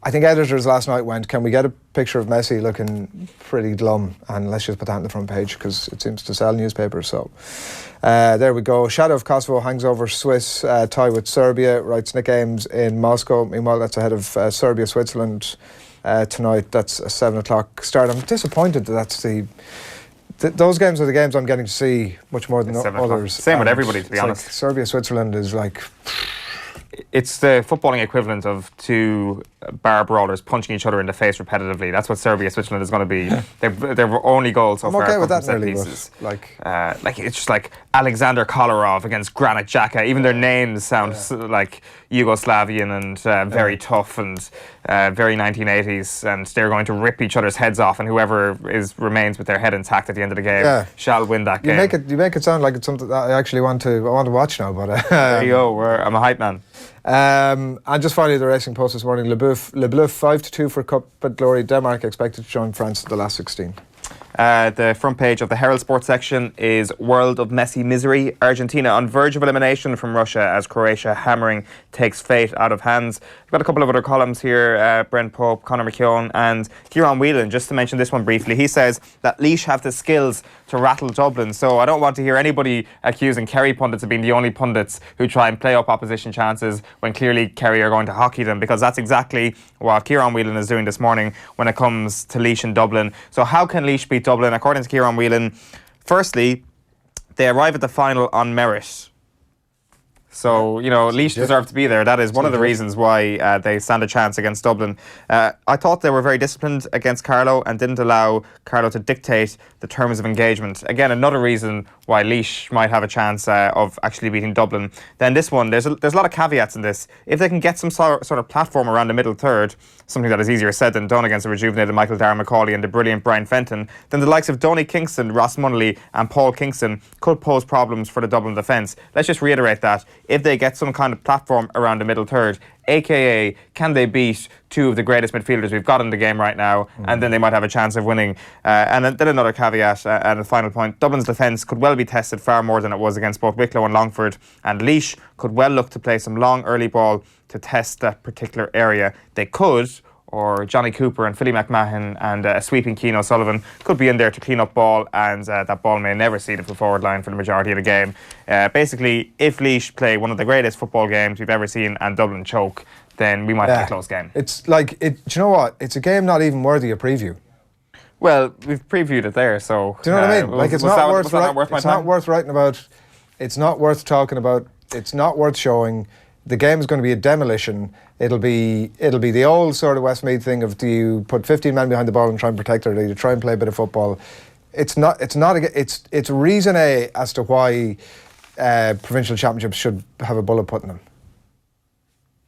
I think editors last night went, can we get a picture of Messi looking pretty glum, and let's just put that on the front page because it seems to sell newspapers. So there we go. Shadow of Kosovo hangs over Swiss tie with Serbia, writes Nick Ames in Moscow. Meanwhile, that's ahead of Serbia-Switzerland tonight. That's a 7 o'clock start. I'm disappointed that that's those games are the games I'm getting to see much more than others. Same with everybody, to be honest. Like Serbia-Switzerland is like... It's the footballing equivalent of two bar brawlers punching each other in the face repetitively. That's what Serbia-Switzerland is going to be. Their only goal so far okay with from that set really, pieces. like it's just like Alexander Kolarov against Granit Xhaka. Even their names sound like Yugoslavian and very tough and very 1980s. And they're going to rip each other's heads off, and whoever remains with their head intact at the end of the game shall win that game. You make it sound like it's something that I actually want to watch now. But there you go. I'm a hype man. And just finally, the Racing Post this morning: Le Boeuf 5-2 for Cup at Glory. Denmark expected to join France at the last 16. The front page of the Herald Sports section is World of Messi Misery. Argentina on verge of elimination from Russia as Croatia hammering takes fate out of hands. We've got a couple of other columns here, Brent Pope, Conor McKeown and Kieran Whelan. Just to mention this one briefly, he says that Laois have the skills to rattle Dublin. So I don't want to hear anybody accusing Kerry pundits of being the only pundits who try and play up opposition chances when clearly Kerry are going to hockey them, because that's exactly what Kieran Whelan is doing this morning when it comes to Laois in Dublin. So how can Laois beat Dublin? According to Kieran Whelan, firstly, they arrive at the final on merit. So, Laois deserve to be there. That is one of the reasons why they stand a chance against Dublin. I thought they were very disciplined against Carlow and didn't allow Carlow to dictate the terms of engagement. Again, another reason why Laois might have a chance of actually beating Dublin. Then this one, there's a lot of caveats in this. If they can get some sort of platform around the middle third, something that is easier said than done against a rejuvenated Michael Darragh-Macaulay and the brilliant Brian Fenton, then the likes of Donny Kingston, Ross Munnelly and Paul Kingston could pose problems for the Dublin defence. Let's just reiterate that. If they get some kind of platform around the middle third, aka can they beat two of the greatest midfielders we've got in the game right now, and then they might have a chance of winning. And then another caveat and a final point, Dublin's defence could well be tested far more than it was against both Wicklow and Longford, and Laois could well look to play some long early ball to test that particular area. They could, or Johnny Cooper and Philly McMahon and a sweeping Keane O'Sullivan could be in there to clean up ball, and that ball may never see the forward line for the majority of the game. Basically, if Laois play one of the greatest football games we've ever seen and Dublin choke, then we might have a close game. It's like, do you know what? It's a game not even worthy of preview. Well, we've previewed it there, so... Do you know what I mean? Like, it's not worth writing about. It's not worth talking about. It's not worth showing. The game is going to be a demolition. It'll be the old sort of Westmeath thing of, do you put 15 men behind the ball and try and protect it, or do you try and play a bit of football? It's reason A as to why provincial championships should have a bullet put in them.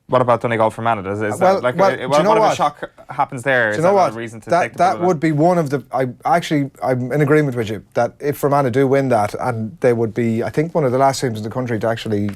What about Donegal for Manor? If a shock happens there, is that not a reason to take the that would be one of the... I'm in agreement with you that if Fermanagh do win that, and they would be, I think, one of the last teams in the country to actually,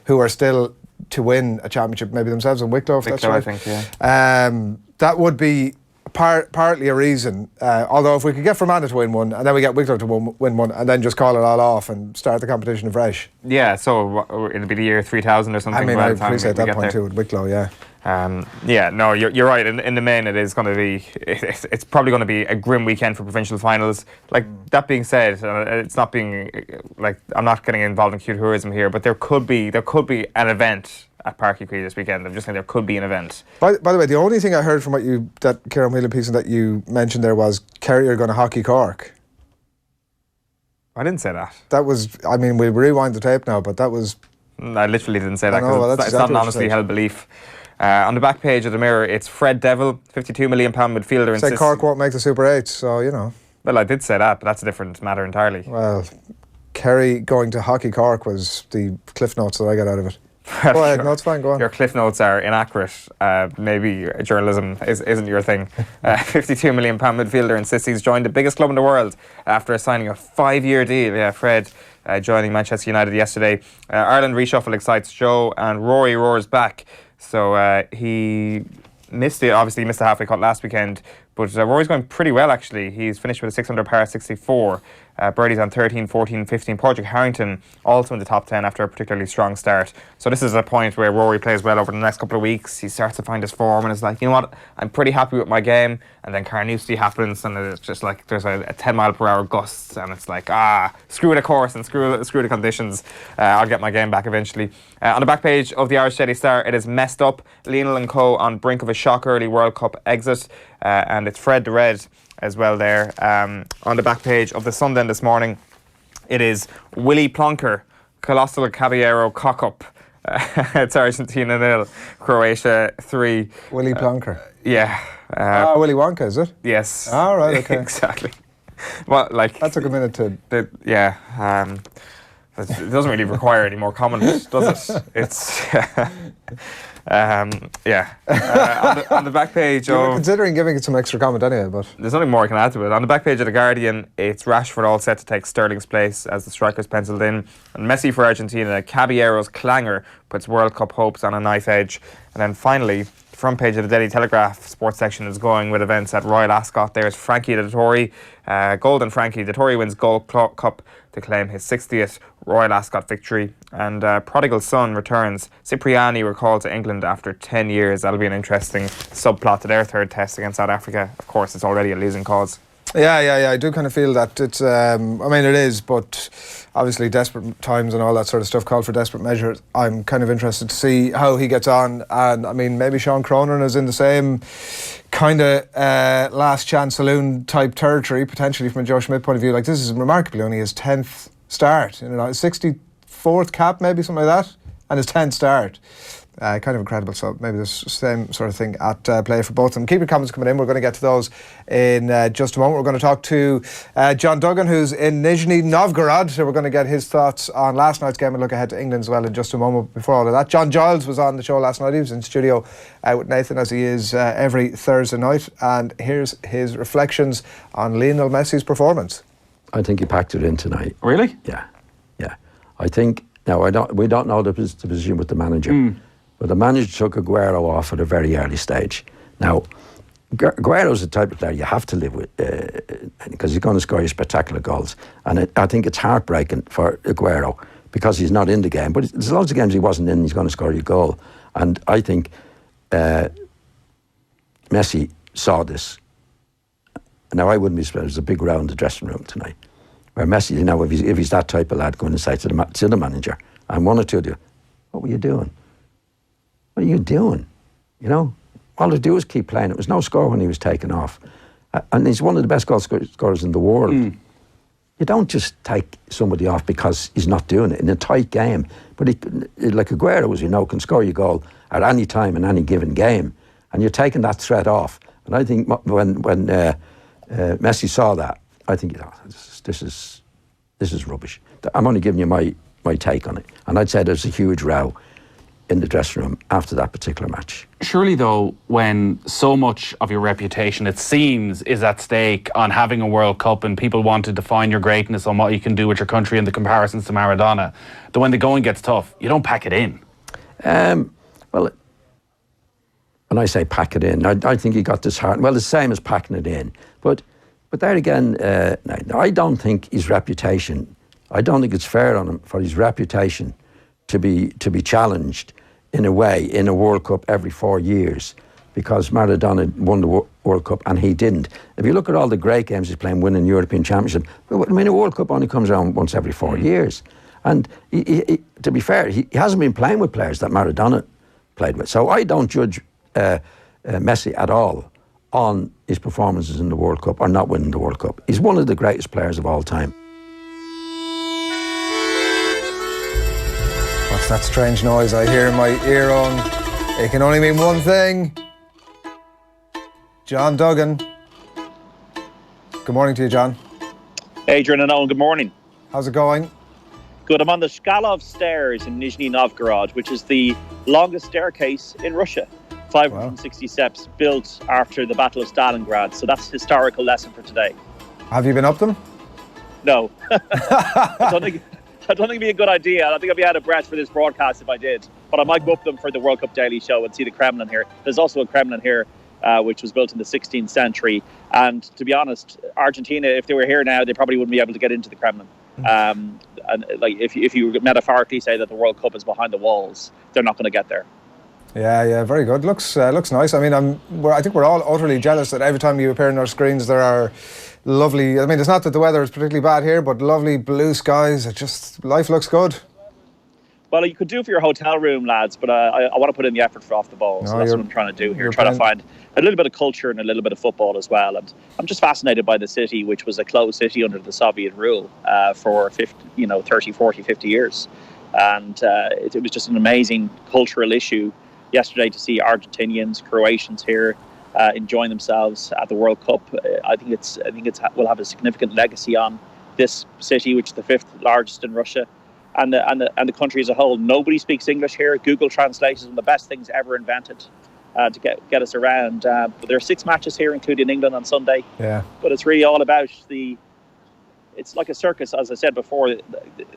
who are still to win a championship, maybe themselves in Wicklow, if that's right. I think, yeah. That would be partly a reason. Although if we could get Fermanagh to win one, and then we get Wicklow to win one, and then just call it all off and start the competition afresh. Yeah, so it'll be the year 3000 or something. I mean, I appreciate that point too with Wicklow, yeah. No, you're right. In the main, it is going to be. It's probably going to be a grim weekend for provincial finals. Like that being said, it's not being like I'm not getting involved in cute tourism here, but there could be an event at Páirc Uí Chaoimh this weekend. I'm just saying there could be an event. By the way, the only thing I heard from that Kieran Whelan piece that you mentioned there was Kerry are going to hockey Cork. I didn't say that. That was. I mean, we'll rewind the tape now, but that was. I literally didn't say that because it's not an honestly held belief. On the back page of the Mirror, it's Fred Devil, £52 million midfielder. Say Cork won't make the Super 8, so you know. Well, I did say that, but that's a different matter entirely. Well, Kerry going to hockey Cork was the cliff notes that I got out of it. Go ahead, no, it's fine, go on. Your cliff notes are inaccurate. Maybe journalism isn't your thing. £52 million midfielder insists he's joined the biggest club in the world after signing a 5-year deal. Yeah, Fred joining Manchester United yesterday. Ireland reshuffle excites Joe, and Rory roars back. So he obviously missed the halfway cut last weekend, but Rory's going pretty well actually. He's finished with a 600 par 64. Birdies on 13, 14, 15. Padraig Harrington also in the top 10 after a particularly strong start. So this is a point where Rory plays well over the next couple of weeks. He starts to find his form and is like, you know what, I'm pretty happy with my game. And then Carnoustie happens and it's just like there's a 10 mile per hour gust and it's like, screw the course and screw the conditions. I'll get my game back eventually. On the back page of the Irish Daily Star, it is messed up. Lionel and co on brink of a shock early World Cup exit. And it's Fred the Red as well there. On the back page of the Sunday this morning, it is Willy Plonker, Colossal Caballero cock-up. It's Argentina 0, Croatia 3. Willy Plonker? Yeah. Willy Wonka, is it? Yes. Oh, right, okay. Exactly. Well, like... That took a minute to... It doesn't really require any more comment, does it? It's... on the back page you were considering giving it some extra comment anyway, but there's nothing more I can add to it. On the back page of The Guardian, it's Rashford all set to take Sterling's place as the strikers penciled in, and Messi for Argentina. Caballero's clangor puts World Cup hopes on a knife edge. And then finally, the front page of the Daily Telegraph sports section is going with events at Royal Ascot. There's Frankie Dettori, Golden Frankie Dettori wins Gold Cup to claim his 60th Royal Ascot victory, and prodigal son returns. Cipriani recalled to England after 10 years. That'll be an interesting subplot to their third test against South Africa. Of course, it's already a losing cause. Yeah. I do kind of feel that it's. I mean, it is, but obviously desperate times and all that sort of stuff call for desperate measures. I'm kind of interested to see how he gets on, and I mean, maybe Sean Cronin is in the same kind of last chance saloon type territory, potentially from a Joe Schmidt point of view. Like, this is remarkably only his 10th start, his 64th cap, maybe something like that. and his 10th start. Kind of incredible. So maybe there's the same sort of thing at play for both of them. Keep your comments coming in. We're going to get to those in just a moment. We're going to talk to John Duggan, who's in Nizhny Novgorod. So we're going to get his thoughts on last night's game and look ahead to England as well in just a moment. Before all of that, John Giles was on the show last night. He was in studio with Nathan, as he is every Thursday night. And here's his reflections on Lionel Messi's performance. I think he packed it in tonight. Really? Yeah. I think, now we don't know the position with the manager. But the manager took Aguero off at a very early stage. Now, Aguero's the type of player you have to live with because he's going to score you spectacular goals. And I think it's heartbreaking for Aguero because he's not in the game. But there's loads of games he wasn't in, he's going to score you a goal. And I think Messi saw this. Now, I wouldn't be surprised. There's a big row in the dressing room tonight where Messi, you know, if he's that type of lad, going to say to the manager, and one or two of you, what were you doing? What are you doing? You know, all to do is keep playing. It was no score when he was taken off. And he's one of the best goal scorers in the world. You don't just take somebody off because he's not doing it in a tight game. But like Aguero, as you know, can score your goal at any time in any given game. And you're taking that threat off. And I think when Messi saw that, I think, this is rubbish. I'm only giving you my take on it. And I'd say there's a huge row in the dressing room after that particular match. Surely, though, when so much of your reputation, it seems, is at stake on having a World Cup and people want to define your greatness on what you can do with your country and the comparisons to Maradona, that when the going gets tough, you don't pack it in. Well, when I say pack it in, I think he got disheartened. Well, the same as packing it in. But there again, I don't think his reputation, I don't think it's fair on him for his reputation to be challenged in a way in a World Cup every 4 years because Maradona won the World Cup and he didn't. If you look at all the great games he's playing, winning European Championship, I mean, a World Cup only comes around once every 4 years. And he, to be fair, he hasn't been playing with players that Maradona played with. So I don't judge Messi at all on his performances in the World Cup or not winning the World Cup. He's one of the greatest players of all time. What's that strange noise I hear in my ear on? It can only mean one thing. John Duggan. Good morning to you, John. Adrian and Owen, good morning. How's it going? Good. I'm on the Shkalov stairs in Nizhny Novgorod, which is the longest staircase in Russia. 560 steps built after the Battle of Stalingrad. So that's a historical lesson for today. Have you been up them? No. I don't think it'd be a good idea. I think I'd be out of breath for this broadcast if I did. But I might go up them for the World Cup Daily Show and see the Kremlin here. There's also a Kremlin here, which was built in the 16th century. And to be honest, Argentina, if they were here now, they probably wouldn't be able to get into the Kremlin. And like if you metaphorically say that the World Cup is behind the walls, they're not going to get there. Yeah, very good. Looks nice. I mean, I think we're all utterly jealous that every time you appear on our screens, there are lovely. I mean, it's not that the weather is particularly bad here, but lovely blue skies. Life looks good. Well, you could do for your hotel room, lads, but I want to put in the effort for off the ball. So that's what I'm trying to do here. Trying to find a little bit of culture and a little bit of football as well. And I'm just fascinated by the city, which was a closed city under the Soviet rule for 30, 40, 50 years. And it was just an amazing cultural issue yesterday to see Argentinians, Croatians here enjoying themselves at the World Cup. I think it's will have a significant legacy on this city, which is the 5th largest in Russia. And the country as a whole. Nobody speaks English here. Google Translate is one of the best things ever invented to get us around. But there are 6 matches here, including England on Sunday. Yeah. But it's really all about it's like a circus, as I said before.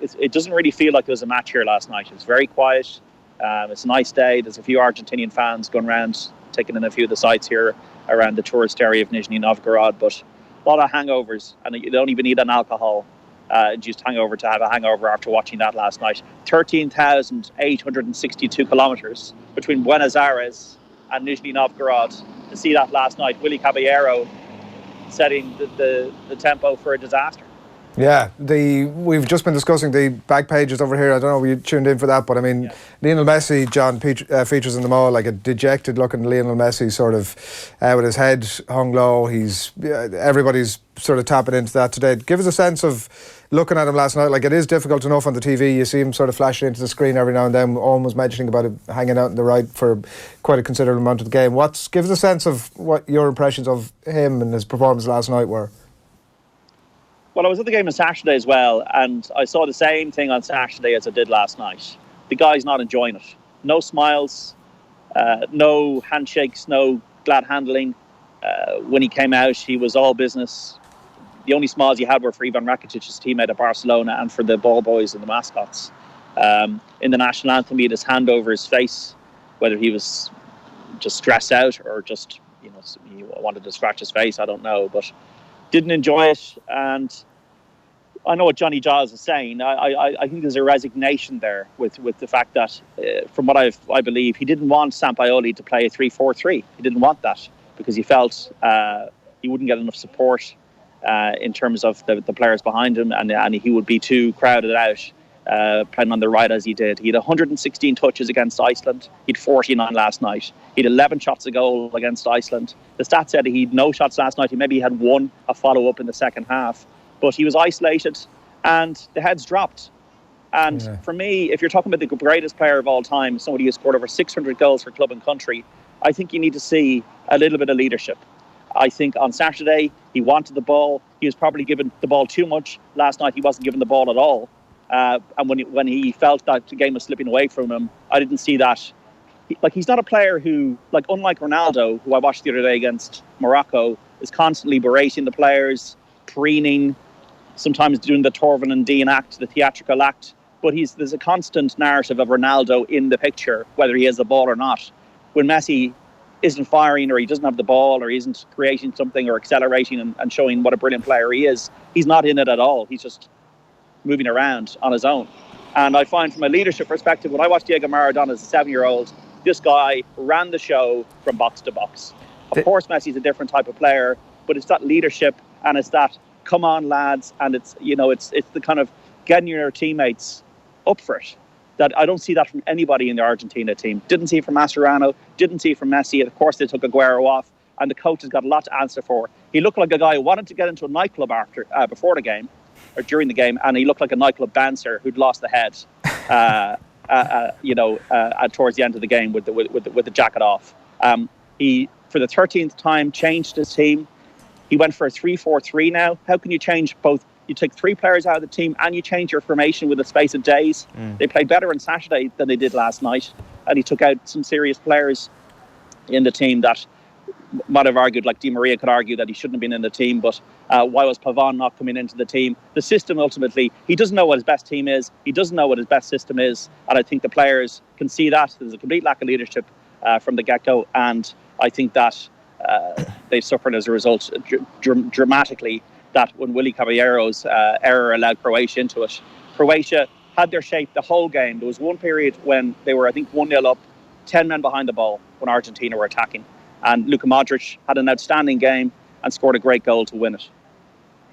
It doesn't really feel like there was a match here last night. It's very quiet. It's a nice day. There's a few Argentinian fans going around, taking in a few of the sites here around the tourist area of Nizhny Novgorod. But a lot of hangovers, and you don't even need an alcohol. Just hangover to have a hangover after watching that last night. 13,862 kilometres between Buenos Aires and Nizhny Novgorod. To see that last night, Willy Caballero setting the tempo for a disaster. Yeah, we've just been discussing the back pages over here. I don't know if you tuned in for that, but I mean, Lionel Messi, John, features in them all, like a dejected looking Lionel Messi, sort of with his head hung low. Everybody's sort of tapping into that today. Give us a sense of looking at him last night, like, it is difficult enough on the TV. You see him sort of flashing into the screen every now and then. Owen was mentioning about it hanging out on the right for quite a considerable amount of the game. Give us a sense of what your impressions of him and his performance last night were. Well, I was at the game on Saturday as well, and I saw the same thing on Saturday as I did last night. The guy's not enjoying it. No smiles, no handshakes, no glad handling. When he came out, he was all business. The only smiles he had were for Ivan Rakitić's teammate at Barcelona and for the ball boys and the mascots. In the national anthem, he had his hand over his face, whether he was just stressed out or just, he wanted to scratch his face, I don't know, but didn't enjoy it. And I know what Johnny Giles is saying. I think there's a resignation there with the fact that, from what I believe, he didn't want Sampaoli to play a 3-4-3. He didn't want that because he felt he wouldn't get enough support in terms of the players behind him, and he would be too crowded out playing on the right as he did. He had 116 touches against Iceland. He had 49 last night. He had 11 shots a goal against Iceland. The stats said he had no shots last night. He maybe had a follow-up in the second half. But he was isolated and the heads dropped. And for me, if you're talking about the greatest player of all time, somebody who scored over 600 goals for club and country, I think you need to see a little bit of leadership. I think on Saturday, he wanted the ball. He was probably given the ball too much. Last night, he wasn't given the ball at all. And when he felt that the game was slipping away from him, I didn't see that. He's not a player who, unlike Ronaldo, who I watched the other day against Morocco, is constantly berating the players, preening, sometimes doing the Torvin and Dean act, the theatrical act. But there's a constant narrative of Ronaldo in the picture, whether he has the ball or not. When Messi isn't firing, or he doesn't have the ball, or he isn't creating something or accelerating and showing what a brilliant player he is, he's not in it at all. He's just moving around on his own. And I find, from a leadership perspective, when I watched Diego Maradona as a 7-year-old, this guy ran the show from box to box. Of course, Messi's a different type of player, but it's that leadership, and it's that, come on, lads, and it's the kind of getting your teammates up for it. That I don't see that from anybody in the Argentina team. Didn't see it from Mascherano, didn't see it from Messi. Of course, they took Aguero off, and the coach has got a lot to answer for. He looked like a guy who wanted to get into a nightclub before the game, or during the game, and he looked like a nightclub bouncer who'd lost the head, towards the end of the game with the jacket off. He, for the 13th time, changed his team. He went for a 3-4-3 now. How can you change both? You take 3 players out of the team and you change your formation with a space of days. They played better on Saturday than they did last night. And he took out some serious players in the team that might have argued, like Di Maria could argue that he shouldn't have been in the team. But why was Pavon not coming into the team? The system, ultimately, he doesn't know what his best team is. He doesn't know what his best system is. And I think the players can see that. There's a complete lack of leadership from the get-go. And I think that they've suffered as a result dramatically, that when Willy Caballero's error allowed Croatia into it. Croatia had their shape the whole game. There was one period when they were, I think, 1-0 up, 10 men behind the ball when Argentina were attacking. And Luka Modric had an outstanding game and scored a great goal to win it.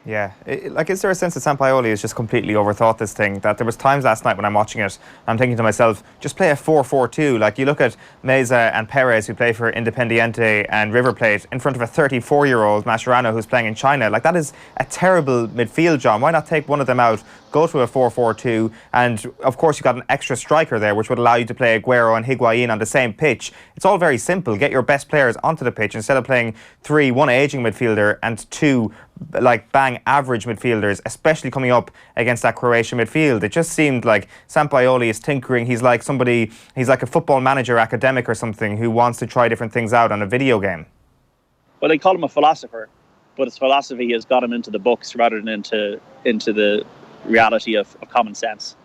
Yeah, is there a sense that Sampaoli has just completely overthought this thing? That there was times last night when I'm watching it, I'm thinking to myself, just play a 4-4-2. Like, you look at Meza and Perez, who play for Independiente and River Plate, in front of a 34-year-old Mascherano who's playing in China. Like, that is a terrible midfield, John. Why not take one of them out, go to a 4-4-2, and of course you've got an extra striker there, which would allow you to play Aguero and Higuain on the same pitch. It's all very simple. Get your best players onto the pitch instead of playing 3, 1 ageing midfielder and 2 bang average midfielders, especially coming up against that Croatian midfield. It just seemed like Sampaoli is tinkering. He's like a football manager academic or something who wants to try different things out on a video game. Well, they call him a philosopher, but his philosophy has got him into the books rather than into the reality of common sense.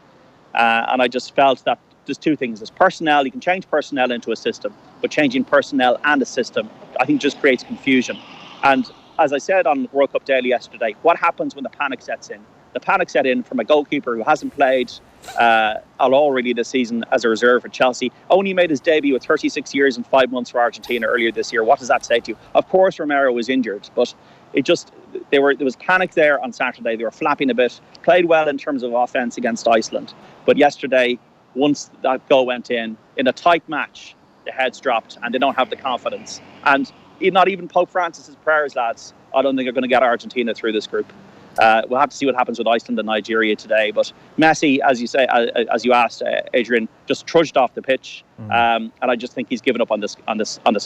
And I just felt that there's 2 things. There's personnel. You can change personnel into a system, but changing personnel and a system, I think, just creates confusion. And as I said on World Cup Daily yesterday, what happens when the panic sets in? The panic set in from a goalkeeper who hasn't played at all really this season as a reserve for Chelsea. Only made his debut at 36 years and 5 months for Argentina earlier this year. What does that say to you? Of course, Romero was injured, but there was panic there on Saturday. They were flapping a bit. Played well in terms of offence against Iceland. But yesterday, once that goal went in a tight match, the heads dropped and they don't have the confidence. And not even Pope Francis's prayers, lads, I don't think are going to get Argentina through this group. We'll have to see what happens with Iceland and Nigeria today. But Messi, as you say, as you asked, Adrian, just trudged off the pitch, and I just think he's given up on this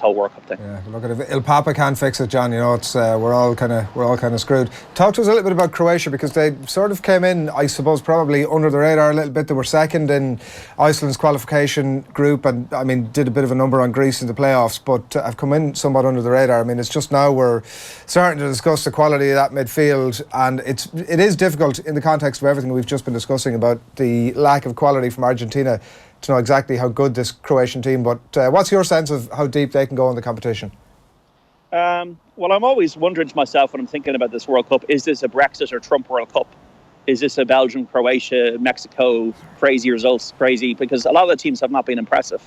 whole World Cup thing. Yeah, look, if Il Papa can't fix it, John, it's we're all kind of screwed. Talk to us a little bit about Croatia, because they sort of came in, I suppose, probably under the radar a little bit. They were second in Iceland's qualification group, and I mean, did a bit of a number on Greece in the playoffs, but have come in somewhat under the radar. I mean, it's just now we're starting to discuss the quality of that midfield, and it is difficult in the context of everything we've just been discussing about the lack of quality from Argentina to know exactly how good this Croatian team. But what's your sense of how deep they can go in the competition? Well, I'm always wondering to myself when I'm thinking about this World Cup, is this a Brexit or Trump World Cup? Is this a Belgium, Croatia, Mexico, crazy results, because a lot of the teams have not been impressive.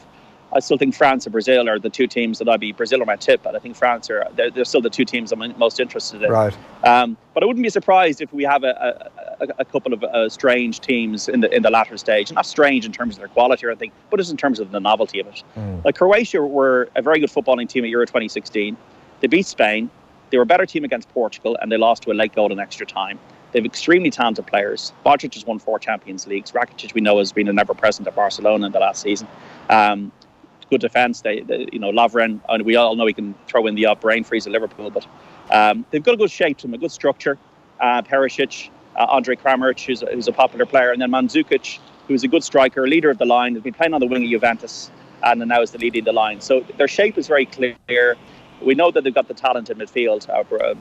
I still think France and Brazil are the two teams that Brazil are my tip, but I think France they're still the two teams I'm most interested in. Right. But I wouldn't be surprised if we have a couple of strange teams in the latter stage. Not strange in terms of their quality or anything, but just in terms of the novelty of it. Like Croatia were a very good footballing team at Euro 2016. They beat Spain. They were a better team against Portugal, and they lost to a late goal in extra time. They have extremely talented players. Modric has won 4 Champions Leagues. Rakitic, we know, has been an ever-present at Barcelona in the last season. Good defence. Lovren, and we all know he can throw in the odd brain freeze at Liverpool, but they've got a good shape to them, a good structure. Perisic, Andre Kramaric, who's a popular player, and then Mandzukic, who's a good striker, leader of the line, has been playing on the wing at Juventus, and now is the leading the line. So their shape is very clear. We know that they've got the talent in midfield,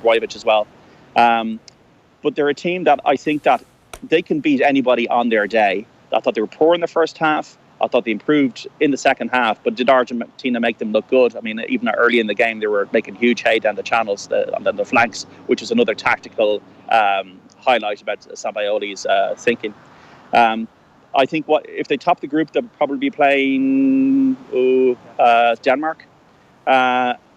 Brozovic as well. But they're a team that I think that they can beat anybody on their day. I thought they were poor in the first half. I thought they improved in the second half, but did Argentina make them look good? I mean, even early in the game, they were making huge hay down the channels, and then the flanks, which is another tactical highlight about Sampaoli's thinking. I think if they top the group, they'll probably be playing Denmark.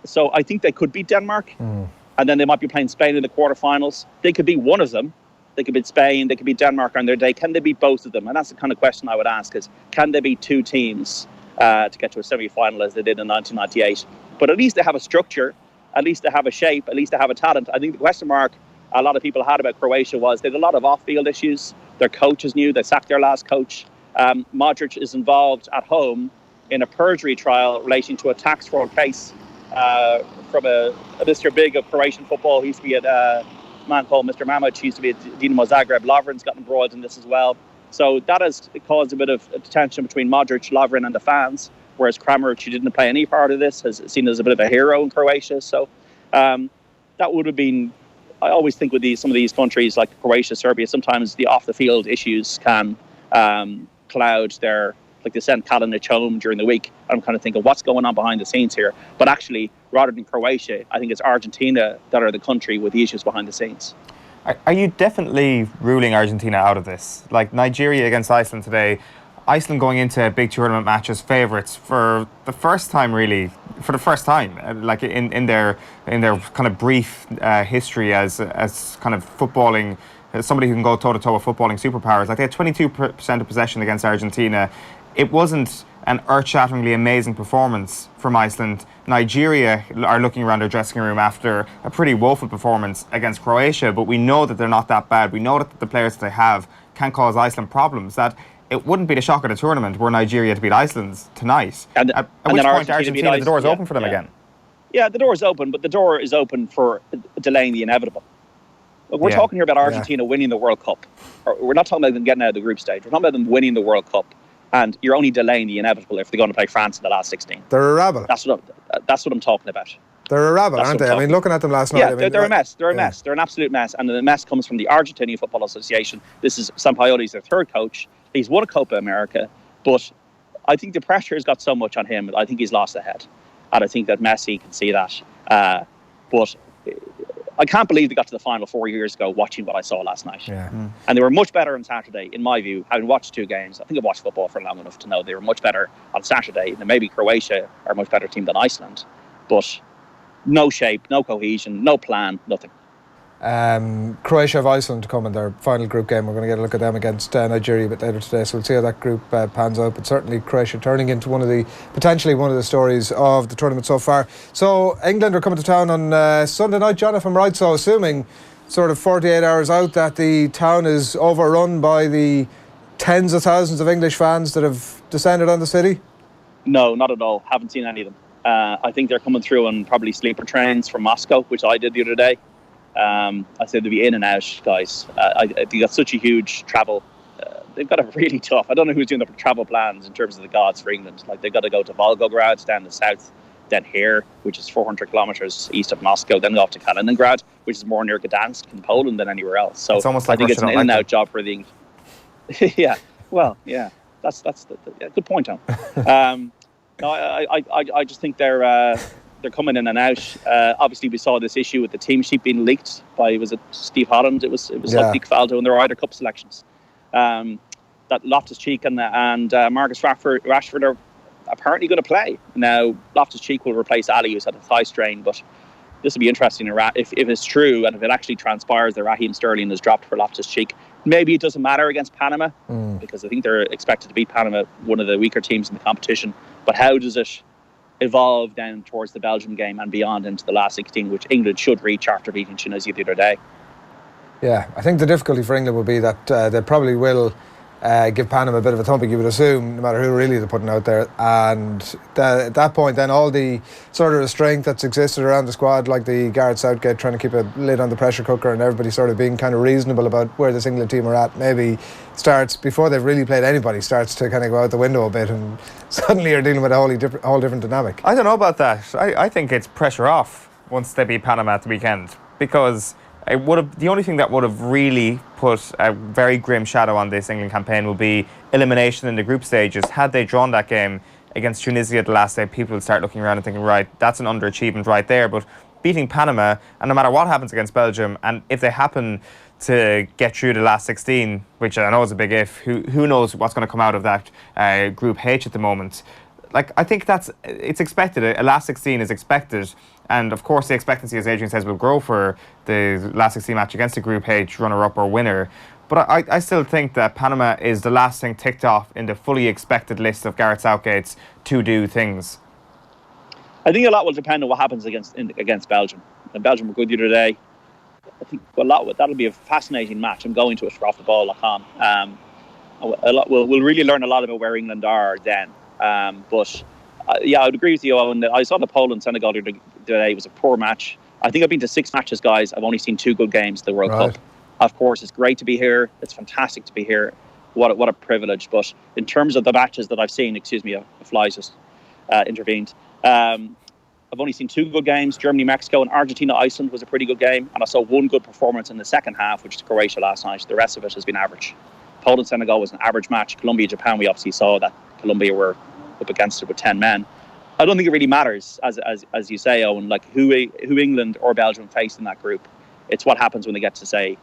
So I think they could beat Denmark, and then they might be playing Spain in the quarterfinals. They could be one of them. They could beat Spain, they could beat Denmark on their day. Can they beat both of them? And that's the kind of question I would ask, is can they beat two teams to get to a semi-final as they did in 1998? But at least they have a structure, at least they have a shape, at least they have a talent. I think the question mark a lot of people had about Croatia was they had a lot of off-field issues. Their coach is new, they sacked their last coach. Modric is involved at home in a perjury trial relating to a tax fraud case from a Mr. Big of Croatian football. He used to be at a man called Mr. Mamic. He used to be at Dinamo Zagreb. Lovren's gotten embroiled in this as well. So that has caused a bit of tension between Modric, Lovren and the fans, whereas Kramaric, who didn't play any part of this, is seen as a bit of a hero in Croatia. So that would have been, I always think with some of these countries like Croatia, Serbia, sometimes the off-the-field issues can cloud their, like they send Kalinic home during the week. I'm kind of thinking, what's going on behind the scenes here? But actually, rather than Croatia, I think it's Argentina that are the country with the issues behind the scenes. Are you definitely ruling Argentina out of this? Like Nigeria against Iceland today, Iceland going into big tournament matches favourites for the first time, really, like in their kind of brief history as kind of footballing, as somebody who can go toe to toe with footballing superpowers. Like they had 22% of possession against Argentina. It wasn't an earth-shatteringly amazing performance from Iceland. Nigeria are looking around their dressing room after a pretty woeful performance against Croatia, but we know that they're not that bad. We know that the players that they have can cause Iceland problems. That it wouldn't be the shock of the tournament were Nigeria to beat Iceland tonight. At which point Argentina, the door is open for them again. Yeah, the door is open, but the door is open for delaying the inevitable. We're talking here about Argentina winning the World Cup. We're not talking about them getting out of the group stage. We're talking about them winning the World Cup. And you're only delaying the inevitable if they're going to play France in the last 16. They're a rabble. That's what I'm talking about. They're a rabble, aren't they? I mean, looking at them last night. Yeah, they're a mess. They're a mess. They're an absolute mess. And the mess comes from the Argentinian Football Association. This is Sampaoli's their third coach. He's won a Copa America. But I think the pressure has got so much on him. I think he's lost the head. And I think that Messi can see that. But I can't believe they got to the final 4 years ago watching what I saw last night. Yeah. And they were much better on Saturday, in my view. Having watched 2 games, I think I've watched football for long enough to know they were much better on Saturday. And maybe Croatia are a much better team than Iceland. But no shape, no cohesion, no plan, nothing. Croatia have Iceland to come in their final group game. We're going to get a look at them against Nigeria a bit later today, so we'll see how that group pans out. But certainly Croatia turning into potentially one of the stories of the tournament so far. So England are coming to town on Sunday night, John, if I'm right. So assuming sort of 48 hours out that the town is overrun by the tens of thousands of English fans that have descended on the city? No, not at all. Haven't seen any of them. I think they're coming through on probably sleeper trains from Moscow, which I did the other day. I said they'll be in and out, guys. They got such a huge travel. They've got it really tough. I don't know who's doing the travel plans in terms of the gods for England. Like, they've got to go to Volgograd down the south, then here, which is 400 kilometers east of Moscow, then go off to Kaliningrad, which is more near Gdansk in Poland than anywhere else. So it's almost like I think it's an in and out job for the English. Yeah, well, yeah, that's good point, Tom. No, I just think they're coming in and out. Obviously, we saw this issue with the team sheet being leaked by, was it Steve Holland? It was like Nick Faldo in their Ryder Cup selections. That Loftus-Cheek and Marcus Rashford are apparently going to play. Now, Loftus-Cheek will replace Ali, who's had a thigh strain, but this will be interesting if it's true and if it actually transpires that Raheem Sterling is dropped for Loftus-Cheek. Maybe it doesn't matter against Panama because I think they're expected to beat Panama, one of the weaker teams in the competition. But how does it evolve down towards the Belgium game and beyond into the last 16, which England should reach after beating Tunisia the other day? Yeah, I think the difficulty for England will be that they probably will give Panama a bit of a thumping, you would assume, no matter who really they're putting out there. And at that point, then all the sort of restraint that's existed around the squad, like the Gareth Southgate trying to keep a lid on the pressure cooker and everybody sort of being kind of reasonable about where this England team are at, maybe starts, before they've really played anybody, starts to kind of go out the window a bit, and suddenly you're dealing with a whole different dynamic. I don't know about that. I think it's pressure off once they beat Panama at the weekend, because the only thing that would have really put a very grim shadow on this England campaign would be elimination in the group stages. Had they drawn that game against Tunisia the last day, people would start looking around and thinking, right, that's an underachievement right there. But beating Panama, and no matter what happens against Belgium, and if they happen to get through the last 16, which I know is a big if, who knows what's going to come out of that Group H at the moment. Like, I think it's expected. A last 16 is expected. And of course, the expectancy, as Adrian says, will grow for the last 16 match against the Group H runner-up or winner. But I still think that Panama is the last thing ticked off in the fully expected list of Gareth Southgate's to-do things. I think a lot will depend on what happens against Belgium. And Belgium were good the other day. I think that'll be a fascinating match. I'm going to it for offtheball.com. We'll really learn a lot about where England are then. But I would agree with you, Owen. I saw the Poland-Senegal today. It was a poor match. I think I've been to 6 matches, guys. I've only seen 2 good games of the World Cup. Of course, it's great to be here. It's fantastic to be here. What a privilege. But in terms of the matches that I've seen, excuse me, a fly just intervened. I've only seen 2 good games. Germany-Mexico and Argentina-Iceland was a pretty good game. And I saw 1 good performance in the second half, which is Croatia last night. The rest of it has been average. Poland-Senegal was an average match. Colombia-Japan, we obviously saw that Colombia were up against it with 10 men. I don't think it really matters, as you say, Owen, like who England or Belgium face in that group. It's what happens when they get to say.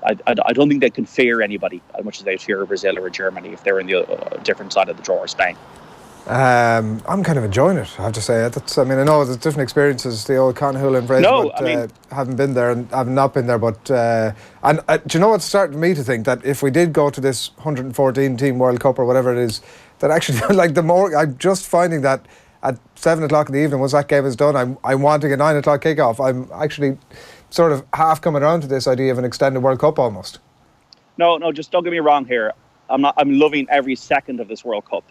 I don't think they can fear anybody as much as they fear Brazil or Germany if they're in the different side of the draw, or Spain. I'm kind of enjoying it, I have to say. I know there's different experiences, the old Conhula and Fraser, haven't been there and have not been there. But do you know what's starting me to think? That if we did go to this 114 team World Cup or whatever it is, that actually, like, the more I'm just finding that at 7 o'clock in the evening, once that game is done, I'm wanting a 9 o'clock kickoff. I'm actually sort of half coming around to this idea of an extended World Cup almost. No, just don't get me wrong here. I'm loving every second of this World Cup.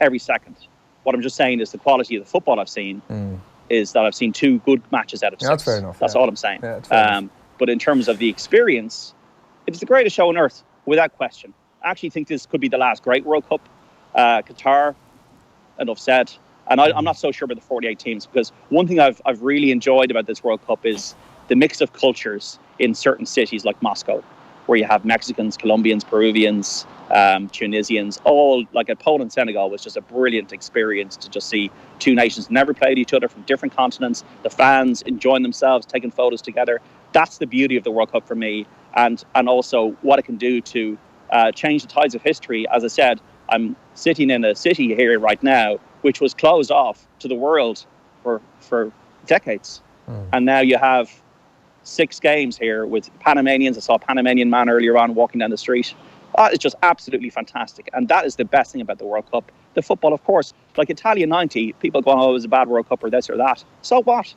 Every second. What I'm just saying is the quality of the football I've seen is that I've seen 2 good matches out of 6. That's fair enough. That's all I'm saying. Yeah, but in terms of the experience, it's the greatest show on earth, without question. I actually think this could be the last great World Cup. Qatar, enough said. And I'm not so sure about the 48 teams, because one thing I've really enjoyed about this World Cup is the mix of cultures in certain cities like Moscow, where you have Mexicans, Colombians, Peruvians, Tunisians, all like at Poland, Senegal was just a brilliant experience to just see 2 nations never played each other from different continents, the fans enjoying themselves, taking photos together. That's the beauty of the World Cup for me, and also what it can do to change the tides of history. As I said, I'm sitting in a city here right now which was closed off to the world for decades. And now you have 6 games here with Panamanians. I saw a Panamanian man earlier on walking down the street. It's just absolutely fantastic. And that is the best thing about the World Cup. The football, of course, like Italia 90, people going, oh, it was a bad World Cup or this or that. So what?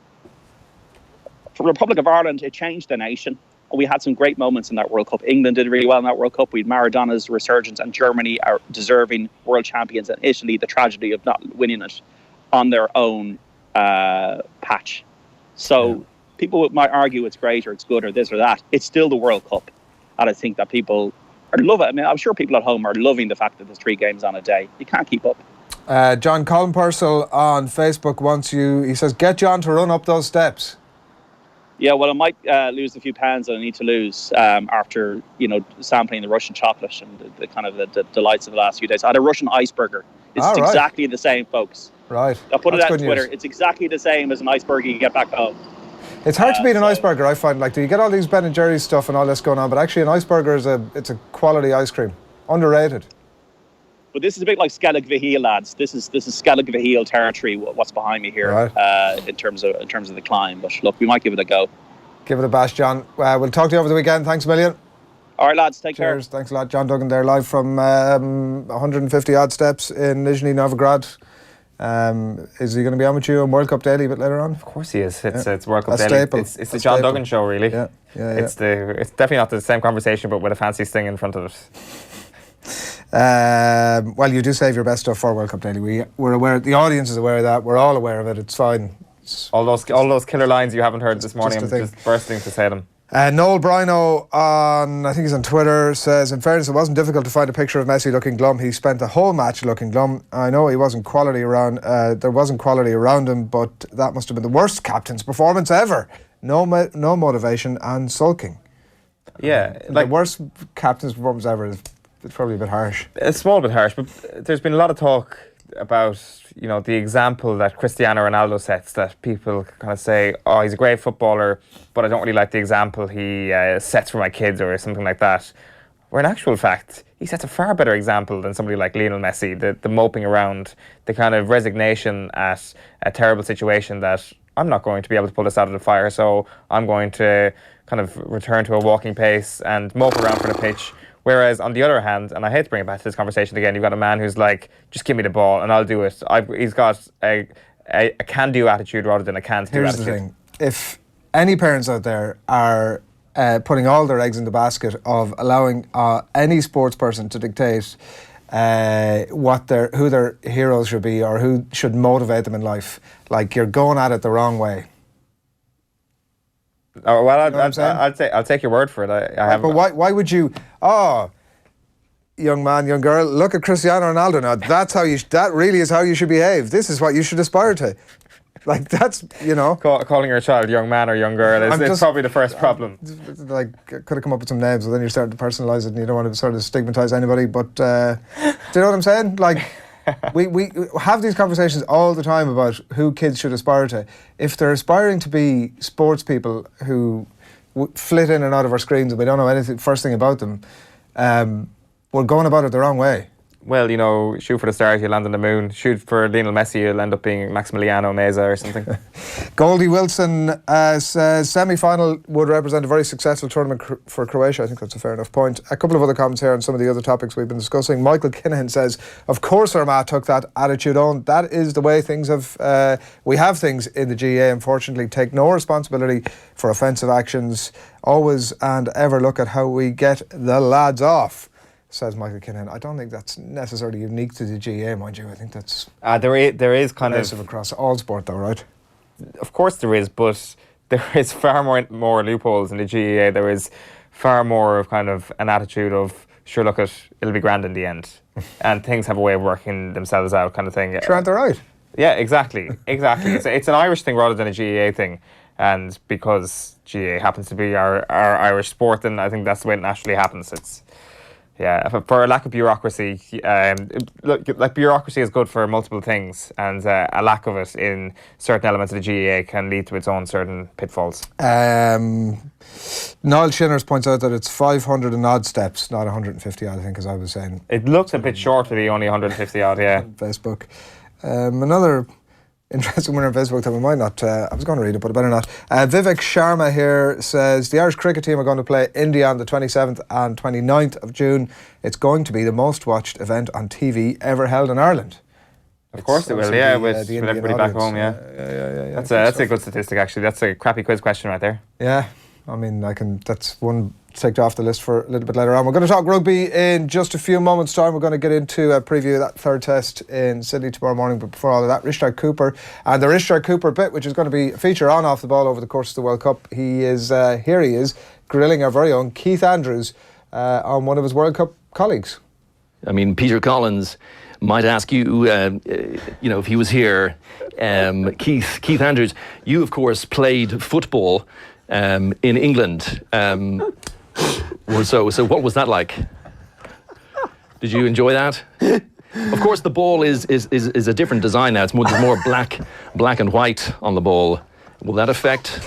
For the Republic of Ireland, it changed the nation. We had some great moments in that World Cup. England did really well in that World Cup. We had Maradona's resurgence, and Germany are deserving world champions, and Italy, the tragedy of not winning it on their own patch. So people might argue it's great or it's good or this or that. It's still the World Cup. And I think that people love it. I mean, I'm sure people at home are loving the fact that there's 3 games on a day. You can't keep up. John Colin Purcell on Facebook wants you, he says, get John to run up those steps. Yeah, well, I might lose a few pounds that I need to lose after, sampling the Russian chocolate and the kind of the delights of the last few days. I had a Russian iceberger. It's exactly the same, folks. Right. I'll put it out on Twitter. It's exactly the same as an iceberger you get back home. It's hard to beat an iceberger, I find. Like, you get all these Ben & Jerry's stuff and all this going on, but actually an iceberger it's a quality ice cream. Underrated. But this is a bit like Skellig Vaheel, lads. This is Skellig Vaheel territory. What's behind me here, in terms of the climb. But look, we might give it a go. Give it a bash, John. We'll talk to you over the weekend. Thanks a million. All right, lads. Take care. Thanks a lot, John Duggan. There, live from 150 odd steps in Nizhny Novgorod. Is he going to be on with you on World Cup Daily a bit later on? Of course he is. It's World Cup Daily. It's the John Duggan show, really. Yeah. It's definitely not the same conversation, but with a fancy sting in front of it. Well, you do save your best stuff for World Cup Daily. We're aware. The audience is aware of that. We're all aware of it. It's fine. All those killer lines you haven't heard this morning. I'm just bursting to say them. Noel Brino I think he's on Twitter, says, in fairness, it wasn't difficult to find a picture of Messi looking glum. He spent the whole match looking glum. I know he wasn't quality around. There wasn't quality around him, but that must have been the worst captain's performance ever. No motivation and sulking. Yeah, the worst captain's performance ever is probably a bit harsh. It's a small bit harsh, but there's been a lot of talk about the example that Cristiano Ronaldo sets, that people kind of say, oh, he's a great footballer, but I don't really like the example he sets for my kids or something like that. Where in actual fact, he sets a far better example than somebody like Lionel Messi, the moping around, the kind of resignation at a terrible situation that I'm not going to be able to pull this out of the fire, so I'm going to kind of return to a walking pace and mope around for the pitch. Whereas on the other hand, and I hate to bring it back to this conversation again, you've got a man who's like, just give me the ball and I'll do it. He's got a can-do attitude rather than a can't-do attitude. Here's the thing. If any parents out there are putting all their eggs in the basket of allowing any sports person to dictate who their heroes should be or who should motivate them in life, like, you're going at it the wrong way. Oh, well, I'll take your word for it. But why would you? Oh, young man, young girl, look at Cristiano Ronaldo now. That really is how you should behave. This is what you should aspire to. Like, that's, calling your child young man or young girl is probably the first problem. Like, could have come up with some names, but then you're starting to personalise it and you don't want to sort of stigmatise anybody. But do you know what I'm saying? Like, we have these conversations all the time about who kids should aspire to. If they're aspiring to be sports people who flit in and out of our screens and we don't know first thing about them, we're going about it the wrong way. Well, shoot for the stars, you'll land on the moon. Shoot for Lionel Messi, you'll end up being Maximiliano Meza or something. Goldie Wilson says semi-final would represent a very successful tournament for Croatia. I think that's a fair enough point. A couple of other comments here on some of the other topics we've been discussing. Michael Kinahan says, of course Armagh took that attitude on. That is the way things have... we have things in the GAA, unfortunately. Take no responsibility for offensive actions. Always and ever look at how we get the lads off, says Michael Kinahan. I don't think that's necessarily unique to the GAA, mind you. I think that's there is kind of across all sport, though, right? Of course there is, but there is far more loopholes in the GAA. There is far more of kind of an attitude of, sure, look, it'll be grand in the end, and things have a way of working themselves out, kind of thing. Sure, aren't they right? Yeah, exactly. It's an Irish thing rather than a GAA thing, and because GAA happens to be our Irish sport, then I think that's the way it naturally happens. Yeah, for a lack of bureaucracy, bureaucracy is good for multiple things, and a lack of it in certain elements of the GAA can lead to its own certain pitfalls. Niall Shinners points out that it's 500 and odd steps, not 150 odd, I think, as I was saying. It looks a bit short to be only 150 odd, yeah. Facebook. Another interesting one on Facebook that we might not, I was going to read it, but I better not. Vivek Sharma here says, the Irish cricket team are going to play India on the 27th and 29th of June. It's going to be the most watched event on TV ever held in Ireland. Of course it will, yeah, with everybody back home, yeah. Yeah. That's a good statistic, actually. That's a crappy quiz question right there. Yeah, I mean, that's one ticked off the list for a little bit later on. We're going to talk rugby in just a few moments' time. We're going to get into a preview of that third test in Sydney tomorrow morning. But before all of that, Rishtart Cooper and the Rishtart Cooper bit, which is going to be a feature on off the ball over the course of the World Cup. He is grilling our very own Keith Andrews on one of his World Cup colleagues. I mean, Peter Collins might ask you, if he was here, Keith Andrews, you, of course, played football in England. So what was that like? Did you enjoy that? Of course, the ball is a different design now. There's more black and white on the ball. Will that affect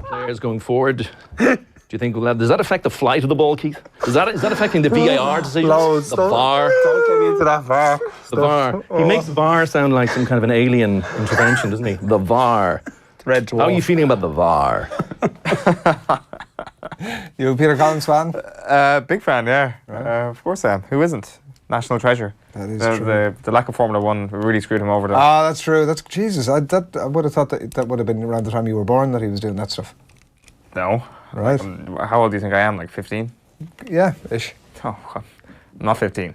players going forward? Do you think does that affect the flight of the ball, Keith? Is that affecting the VAR decisions? The VAR. Don't get me into that VAR. The VAR. He makes VAR sound like some kind of an alien intervention, doesn't he? The VAR. Red dwarf. How are you feeling about the VAR? You a Peter Collins fan? Big fan, yeah. Right. Of course I am. Who isn't? National treasure. That is true. The lack of Formula 1 really screwed him over. That's true. That's Jesus. I would have thought that would have been around the time you were born that he was doing that stuff. No. Right. How old do you think I am? Like 15? Yeah, ish. Oh, I'm not 15.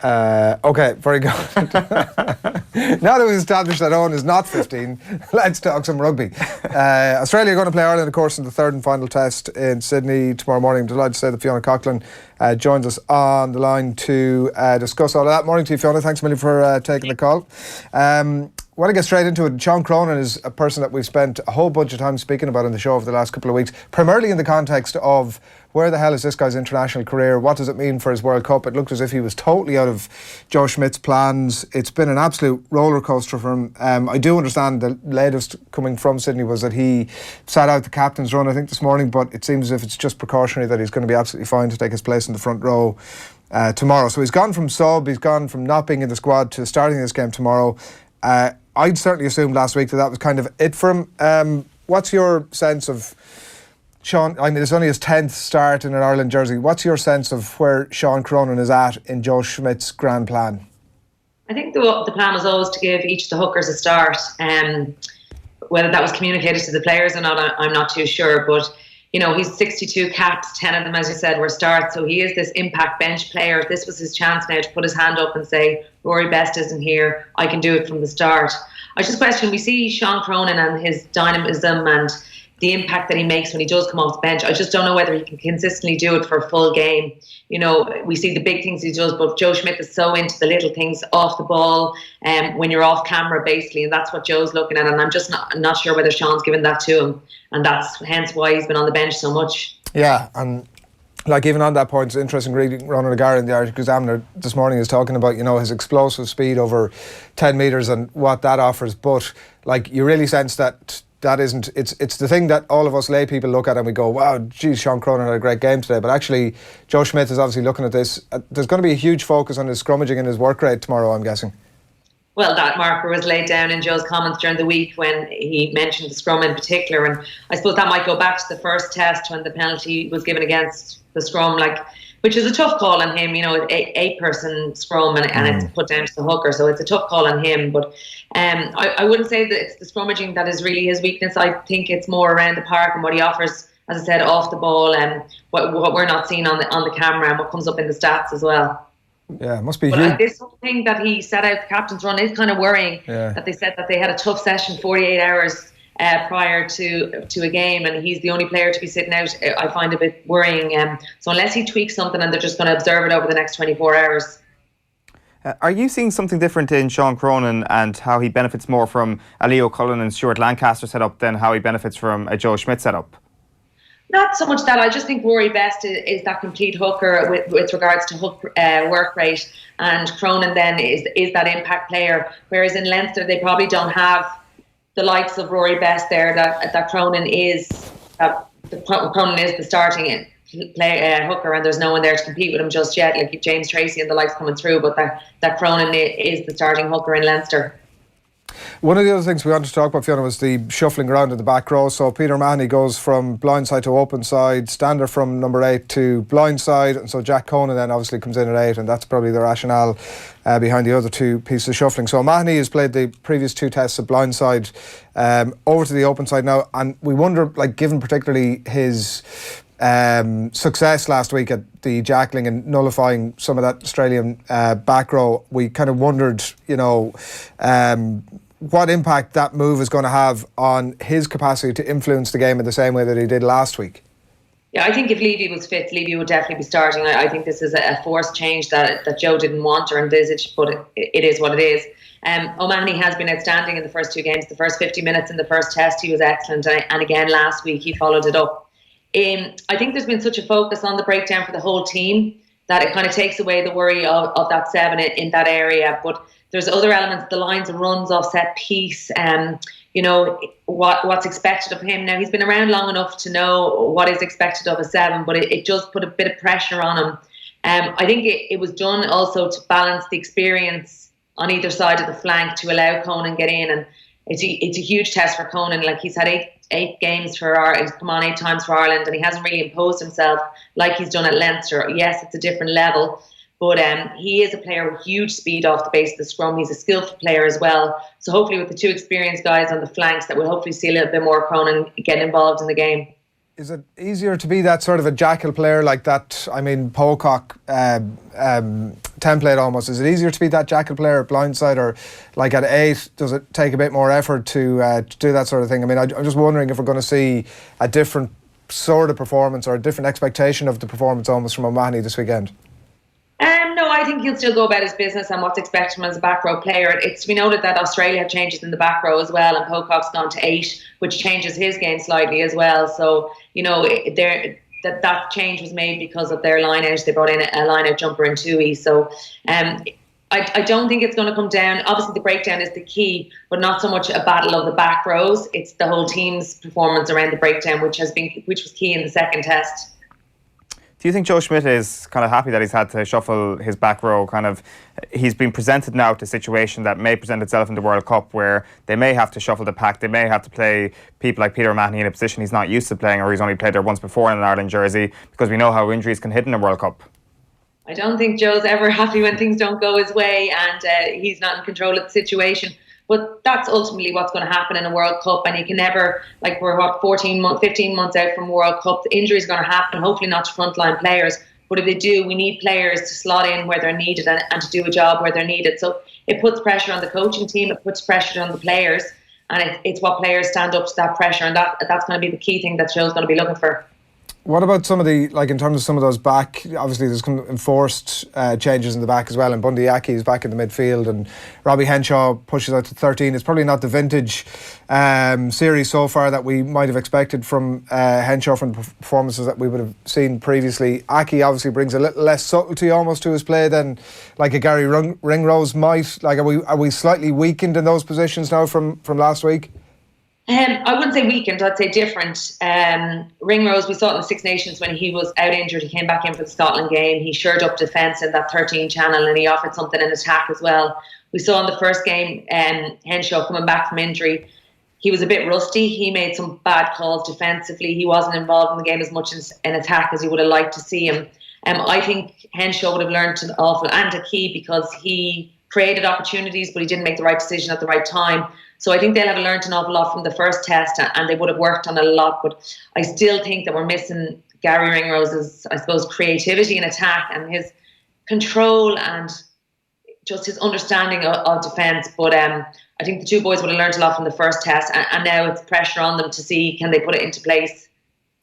Okay, very good. Now that we've established that Owen is not 15, let's talk some rugby. Australia are going to play Ireland, of course, in the third and final test in Sydney tomorrow morning. I'm delighted to say that Fiona Coughlan joins us on the line to discuss all of that. Morning to you, Fiona. Thanks a million for taking the call. I want to get straight into it. Sean Cronin is a person that we've spent a whole bunch of time speaking about on the show over the last couple of weeks, primarily in the context of where the hell is this guy's international career? What does it mean for his World Cup? It looked as if he was totally out of Joe Schmidt's plans. It's been an absolute roller coaster for him. I do understand the latest coming from Sydney was that he sat out the captain's run, I think, this morning, but it seems as if it's just precautionary, that he's going to be absolutely fine to take his place in the front row tomorrow. So he's gone from sub, he's gone from not being in the squad to starting this game tomorrow. I'd certainly assumed last week that was kind of it for him. What's your sense of Sean? I mean, it's only his 10th start in an Ireland jersey. What's your sense of where Sean Cronin is at in Joe Schmidt's grand plan? I think the plan was always to give each of the hookers a start. Whether that was communicated to the players or not, I'm not too sure. But he's 62 caps, 10 of them, as you said, were starts. So he is this impact bench player. This was his chance now to put his hand up and say, Rory Best isn't here, I can do it from the start. I just question, we see Sean Cronin and his dynamism and the impact that he makes when he does come off the bench. I just don't know whether he can consistently do it for a full game. We see the big things he does, but Joe Schmidt is so into the little things off the ball when you're off camera, basically, and that's what Joe's looking at, and I'm just not sure whether Sean's given that to him, and that's hence why he's been on the bench so much. Yeah, and even on that point, it's interesting reading Ronan O'Gara in the Irish Examiner this morning is talking about, his explosive speed over 10 metres and what that offers. But, you really sense that isn't... It's the thing that all of us lay people look at and we go, wow, geez, Sean Cronin had a great game today. But actually, Joe Schmidt is obviously looking at this. There's going to be a huge focus on his scrummaging and his work rate tomorrow, I'm guessing. Well, that marker was laid down in Joe's comments during the week when he mentioned the scrum in particular. And I suppose that might go back to the first test when the penalty was given against the scrum, which is a tough call on him, eight-person scrum and it's put down to the hooker. So it's a tough call on him. But I wouldn't say that it's the scrummaging that is really his weakness. I think it's more around the park and what he offers, as I said, off the ball and what we're not seeing on the camera and what comes up in the stats as well. Yeah, it must be huge. This whole thing that he set out the captain's run is kind of worrying. Yeah. That they said that they had a tough session 48 hours prior to a game, and he's the only player to be sitting out. I find a bit worrying. So unless he tweaks something and they're just going to observe it over the next 24 hours. Are you seeing something different in Sean Cronin and how he benefits more from a Leo Cullen and Stuart Lancaster setup than how he benefits from a Joe Schmidt setup? Not so much that. I just think Rory Best is that complete hooker with regards to hook work rate, and Cronin then is that impact player. Whereas in Leinster, they probably don't have the likes of Rory Best there. That Cronin is Cronin is the starting hooker, and there's no one there to compete with him just yet. Like James Tracy and the likes coming through, but that Cronin is the starting hooker in Leinster. One of the other things we wanted to talk about, Fiona, was the shuffling around in the back row. So Peter Mahoney goes from blind side to open side, Stander from number 8 to blind side, and so Jack Conan then obviously comes in at 8, and that's probably the rationale behind the other two pieces of shuffling. So Mahoney has played the previous 2 tests of blind side over to the open side now, and we wonder, like, given particularly his success last week at the jackling and nullifying some of that Australian back row, we kind of wondered, what impact that move is going to have on his capacity to influence the game in the same way that he did last week. Yeah, I think if Levy was fit, Levy would definitely be starting. I think this is a forced change that Joe didn't want or envisage, but it is what it is. O'Mahony has been outstanding in the first 2 games. The first 50 minutes in the first test, he was excellent. And again, last week, he followed it up. I think there's been such a focus on the breakdown for the whole team that it kind of takes away the worry of that 7 in that area. But there's other elements, the lines and runs off set piece, what's expected of him. Now, he's been around long enough to know what is expected of a 7, but it does put a bit of pressure on him. I think it was done also to balance the experience on either side of the flank to allow Conan get in, and it's a huge test for Conan. Like, he's had eight games he's come on 8 times for Ireland, and he hasn't really imposed himself like he's done at Leinster. Yes, it's a different level, but he is a player with huge speed off the base of the scrum. He's a skillful player as well. So hopefully with the 2 experienced guys on the flanks, that we'll hopefully see a little bit more Conan getting involved in the game. Is it easier to be that sort of a jackal player like that? I mean, Pocock template almost. Is it easier to be that jackal player at blindside, or like at 8? Does it take a bit more effort to do that sort of thing? I mean, I'm just wondering if we're going to see a different sort of performance or a different expectation of the performance almost from O'Mahony this weekend. No, I think he'll still go about his business and what's expected from him as a back row player. It's to be noted that Australia have changes in the back row as well, and Pocock's gone to 8, which changes his game slightly as well. So, that change was made because of their line out. They brought in a line out jumper in Tui. So I don't think it's going to come down. Obviously, the breakdown is the key, but not so much a battle of the back rows. It's the whole team's performance around the breakdown, which was key in the second test. Do you think Joe Schmidt is kind of happy that he's had to shuffle his back row? He's been presented now to a situation that may present itself in the World Cup where they may have to shuffle the pack. They may have to play people like Peter O'Mahony in a position he's not used to playing, or he's only played there once before in an Ireland jersey, because we know how injuries can hit in a World Cup. I don't think Joe's ever happy when things don't go his way and he's not in control of the situation. But that's ultimately what's going to happen in a World Cup, and you can never, we're 15 months out from World Cup. The injuries are going to happen, hopefully not to frontline players, but if they do, we need players to slot in where they're needed and to do a job where they're needed. So it puts pressure on the coaching team, it puts pressure on the players, and it's what players stand up to that pressure, and that's going to be the key thing that Joe's going to be looking for. What about some of the, in terms of some of those back, obviously there's enforced changes in the back as well, and Bundy Aki is back in the midfield, and Robbie Henshaw pushes out to 13. It's probably not the vintage series so far that we might have expected from Henshaw from the performances that we would have seen previously. Aki obviously brings a little less subtlety almost to his play than like a Gary Ringrose might. Are we slightly weakened in those positions now from last week? I wouldn't say weakened, I'd say different. Ringrose, we saw it in the Six Nations when he was out injured. He came back in for the Scotland game. He shored up defence in that 13 channel, and he offered something in attack as well. We saw in the first game, Henshaw coming back from injury. He was a bit rusty. He made some bad calls defensively. He wasn't involved in the game as much in attack as you would have liked to see him. I think Henshaw would have learned an awful, and a key, because he created opportunities, but he didn't make the right decision at the right time. So I think they'll have learned an awful lot from the first test, and they would have worked on it a lot. But I still think that we're missing Gary Ringrose's, I suppose, creativity in attack and his control and just his understanding of defence. But I think the two boys would have learned a lot from the first test, and now it's pressure on them to see, can they put it into place.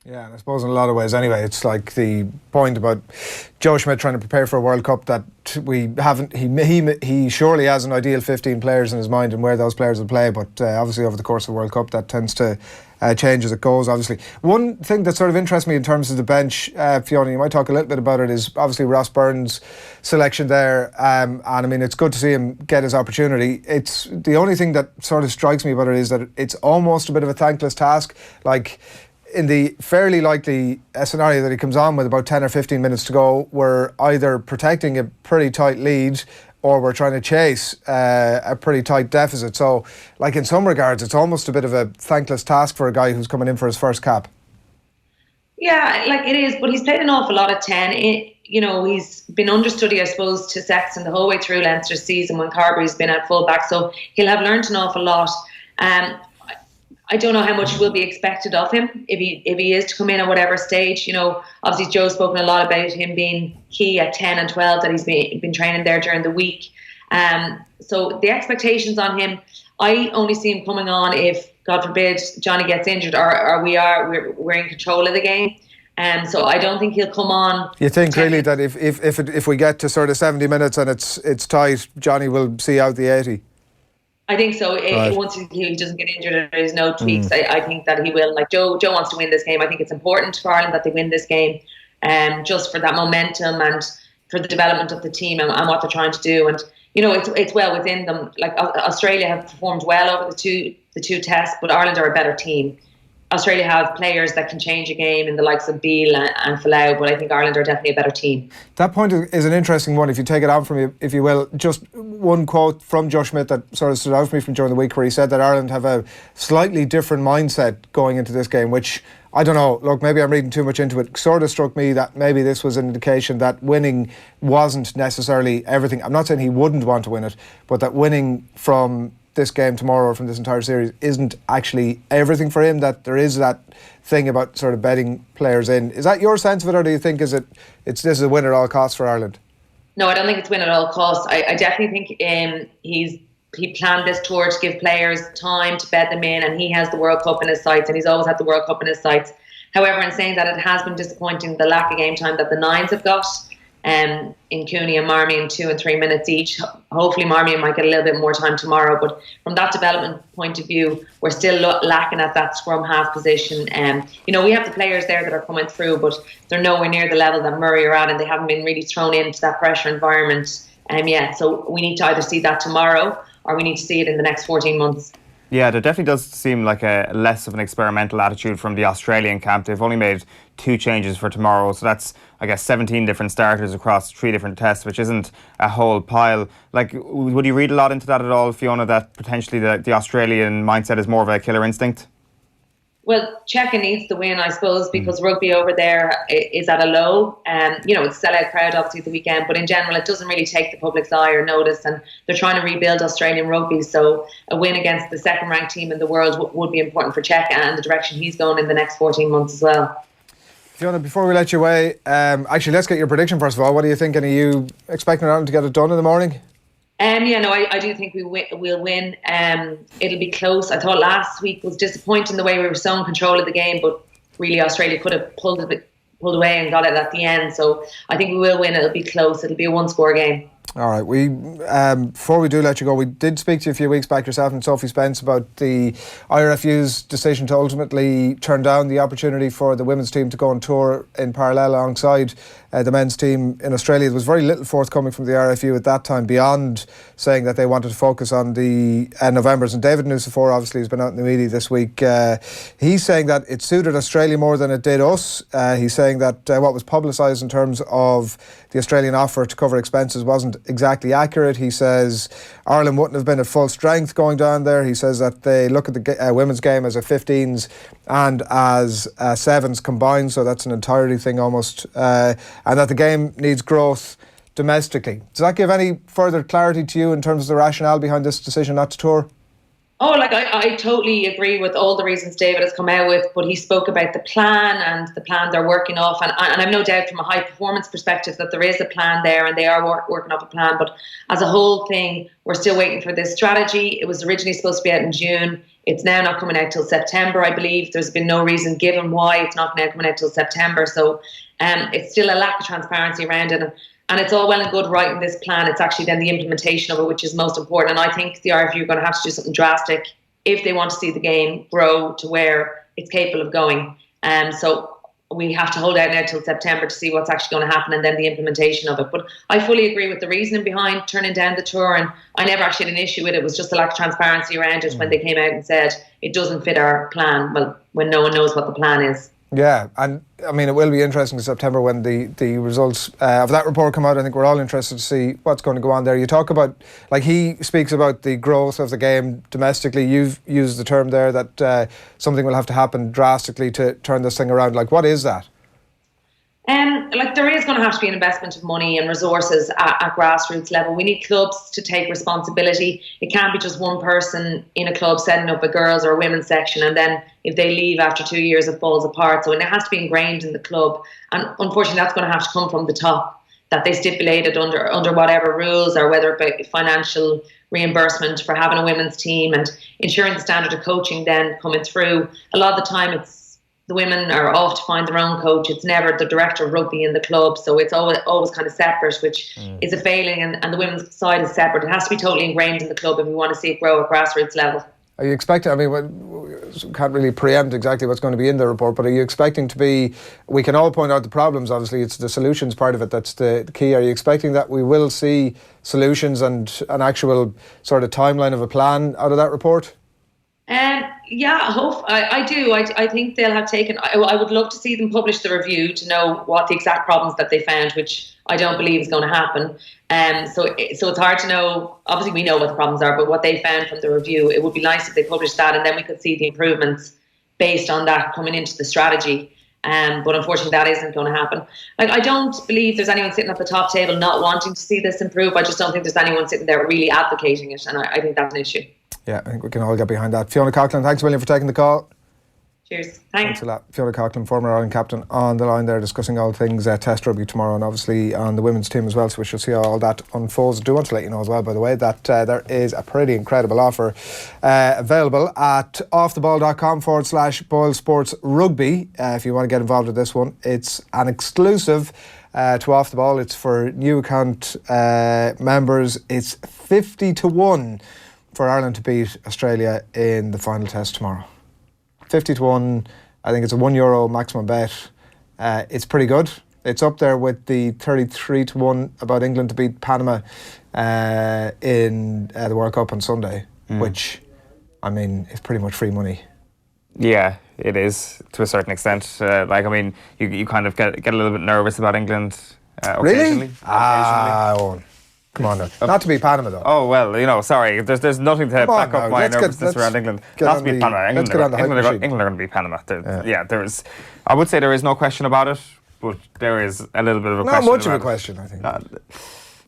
Yeah, and I suppose in a lot of ways anyway, it's like the point about Joe Schmidt trying to prepare for a World Cup that we haven't, he surely has an ideal 15 players in his mind and where those players will play, but obviously over the course of the World Cup that tends to change as it goes, obviously. One thing that sort of interests me in terms of the bench, Fiona, you might talk a little bit about it, is obviously Ross Byrne's selection there, and I mean it's good to see him get his opportunity. It's the only thing that sort of strikes me about it is that it's almost a bit of a thankless task. Like, in the fairly likely scenario that he comes on with about 10 or 15 minutes to go, we're either protecting a pretty tight lead or we're trying to chase a pretty tight deficit. So, like in some regards, it's almost a bit of a thankless task for a guy who's coming in for his first cap. Yeah, like it is, but he's played an awful lot at 10. He's been understudy, I suppose, to Sexton the whole way through Leinster's season when Carberry's been at fullback, so he'll have learnt an awful lot. I don't know how much will be expected of him if he is to come in at whatever stage. Obviously Joe's spoken a lot about him being key at 10 and 12, that he's been training there during the week. So the expectations on him, I only see him coming on if, God forbid, Johnny gets injured or we're in control of the game. So I don't think he'll come on. You think really that if we get to sort of 70 minutes and it's tight, Johnny will see out the 80? I think so. Once he doesn't get injured and there's no tweaks, I think that he will. Like Joe wants to win this game. I think it's important for Ireland that they win this game, just for that momentum and for the development of the team and what they're trying to do. And it's well within them. Like Australia have performed well over the two tests, but Ireland are a better team. Australia have players that can change a game in the likes of Beale and Folau, but I think Ireland are definitely a better team. That point is an interesting one, if you take it on from me, if you will. Just one quote from Joe Schmidt that sort of stood out for me from during the week, where he said that Ireland have a slightly different mindset going into this game, which, I don't know, look, maybe I'm reading too much into it. Sort of struck me that maybe this was an indication that winning wasn't necessarily everything. I'm not saying he wouldn't want to win it, but that winning from this game tomorrow or from this entire series isn't actually everything for him, that there is that thing about sort of betting players in. Is that your sense of it, or do you think this is a win at all costs for Ireland? No, I don't think it's win at all costs. I definitely think he planned this tour to give players time to bet them in, and he has the World Cup in his sights, and he's always had the World Cup in his sights. However, in saying that, it has been disappointing, the lack of game time that the Nines have got. In Cooney and Marmion 2 and 3 minutes each. Hopefully Marmion might get a little bit more time tomorrow, but from that development point of view, we're still lacking at that scrum half position. We have the players there that are coming through, but they're nowhere near the level that Murray are at, and they haven't been really thrown into that pressure environment yet. So we need to either see that tomorrow or we need to see it in the next 14 months. Yeah, there definitely does seem like a less of an experimental attitude from the Australian camp. They've only made 2 changes for tomorrow, so that's, I guess, 17 different starters across 3 different tests, which isn't a whole pile. Like, would you read a lot into that at all, Fiona, that potentially the Australian mindset is more of a killer instinct? Well, Czechia needs the win, I suppose, because rugby over there is at a low. It's a sellout crowd, obviously, the weekend. But in general, it doesn't really take the public's eye or notice. And they're trying to rebuild Australian rugby. So a win against the second-ranked team in the world would be important for Czechia and the direction he's going in the next 14 months as well. Fiona, before we let you away, actually, let's get your prediction first of all. What are you thinking? Are you expecting Ireland to get it done in the morning? I do think we'll win. It'll be close. I thought last week was disappointing the way we were so in control of the game, but really Australia could have pulled away and got it at the end. So I think we will win. It'll be close. It'll be a 1-score game. All right. We before we do let you go, we did speak to you a few weeks back, yourself and Sophie Spence, about the IRFU's decision to ultimately turn down the opportunity for the women's team to go on tour in parallel alongside the men's team in Australia. There was very little forthcoming from the RFU at that time, beyond saying that they wanted to focus on the Novembers. And David Nucifor obviously has been out in the media this week. He's saying that it suited Australia more than it did us. He's saying that what was publicised in terms of the Australian offer to cover expenses wasn't exactly accurate. He says Ireland wouldn't have been at full strength going down there. He says that they look at the women's game as a 15s and as 7s combined, so that's an entirety thing almost, and that the game needs growth domestically. Does that give any further clarity to you in terms of the rationale behind this decision not to tour? I totally agree with all the reasons David has come out with, but he spoke about the plan and the plan they're working off, and I've no doubt from a high performance perspective that there is a plan there and they are working off a plan, but as a whole thing, we're still waiting for this strategy. It was originally supposed to be out in June. It's now not coming out till September, I believe. There's been no reason given why it's not now coming out till September, so it's still a lack of transparency around it. And it's all well and good writing this plan. It's actually then the implementation of it, which is most important. And I think the RFU are going to have to do something drastic if they want to see the game grow to where it's capable of going. So we have to hold out now till September to see what's actually going to happen and then the implementation of it. But I fully agree with the reasoning behind turning down the tour, and I never actually had an issue with it. It was just a lack of transparency around it when they came out and said it doesn't fit our plan. Well, when no one knows what the plan is. Yeah, and I mean, it will be interesting in September when the results of that report come out. I think we're all interested to see what's going to go on there. You talk about, like, he speaks about the growth of the game domestically. You've used the term there that something will have to happen drastically to turn this thing around. Like, what is that? Like, there is going to have to be an investment of money and resources at grassroots level. We need clubs to take responsibility. It can't be just one person in a club setting up a girls' or a women's section, and then if they leave after 2 years, it falls apart. So it has to be ingrained in the club, and unfortunately, that's going to have to come from the top. That they stipulated under whatever rules, or whether it be financial reimbursement for having a women's team and ensuring the standard of coaching then coming through. A lot of the time, it's the women are off to find their own coach. It's never the director of rugby in the club, so it's always kind of separate, which is a failing, and the women's side is separate. It has to be totally ingrained in the club if we want to see it grow at grassroots level. Are you expecting, I mean, we can't really preempt exactly what's going to be in the report, but are you expecting to be, we can all point out the problems, obviously, it's the solutions part of it that's the key. Are you expecting that we will see solutions and an actual sort of timeline of a plan out of that report? Yeah, I do. I think they'll have taken. I would love to see them publish the review to know what the exact problems that they found, which I don't believe is going to happen. So it's hard to know. Obviously, we know what the problems are, but what they found from the review, it would be nice if they published that, and then we could see the improvements based on that coming into the strategy. But unfortunately, that isn't going to happen. Like, I don't believe there's anyone sitting at the top table not wanting to see this improve. I just don't think there's anyone sitting there really advocating it, and I think that's an issue. Yeah, I think we can all get behind that. Fiona Coughlan, thanks a million for taking the call. Cheers. Thanks a lot. Fiona Coughlan, former Ireland captain, on the line there discussing all things Test rugby tomorrow, and obviously on the women's team as well, so we shall see how all that unfolds. I do want to let you know as well, by the way, that there is a pretty incredible offer available at offtheball.com/Boyle Sports Rugby. If you want to get involved with this one, it's an exclusive to Off the Ball. It's for new account members. It's 50-1 for Ireland to beat Australia in the final test tomorrow. 50-1. I think it's a €1 maximum bet. It's pretty good. It's up there with the 33-1 about England to beat Panama in the World Cup on Sunday, which, I mean, is pretty much free money. Yeah, it is to a certain extent. Like, I mean, you kind of get a little bit nervous about England occasionally. Really? Come on now. Not to beat Panama though. Oh well, you know, sorry. There's nothing to back up my nervousness around England. Not to beat Panama. England are going to beat Panama. There's. I would say there is no question about it, but there is a little bit of a question. Not much of a question, I think.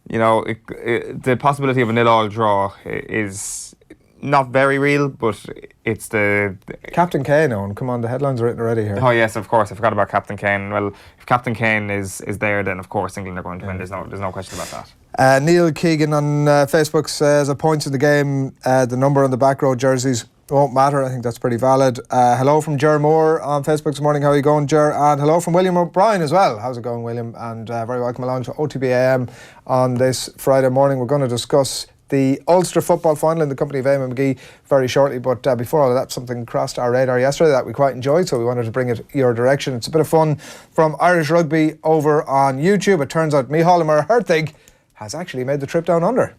You know, the possibility of a 0-0 draw is not very real, but it's the Captain Kane. Owen, come on, the headlines are written already here. Oh yes, of course. I forgot about Captain Kane. Well, if Captain Kane is there, then of course England are going to win. There's no question about that. Neil Keegan on Facebook says, at points in the game, the number on the back row jerseys won't matter. I think that's pretty valid. Hello from Ger Moore on Facebook this morning. How are you going, Ger? And hello from William O'Brien as well. How's it going, William? And very welcome along to OTB AM on this Friday morning. We're going to discuss the Ulster football final in the company of Eamon McGee very shortly, but before all of that, something crossed our radar yesterday that we quite enjoyed, so we wanted to bring it your direction. It's a bit of fun from Irish Rugby over on YouTube. It turns out Micheál Hertig has actually made the trip down under.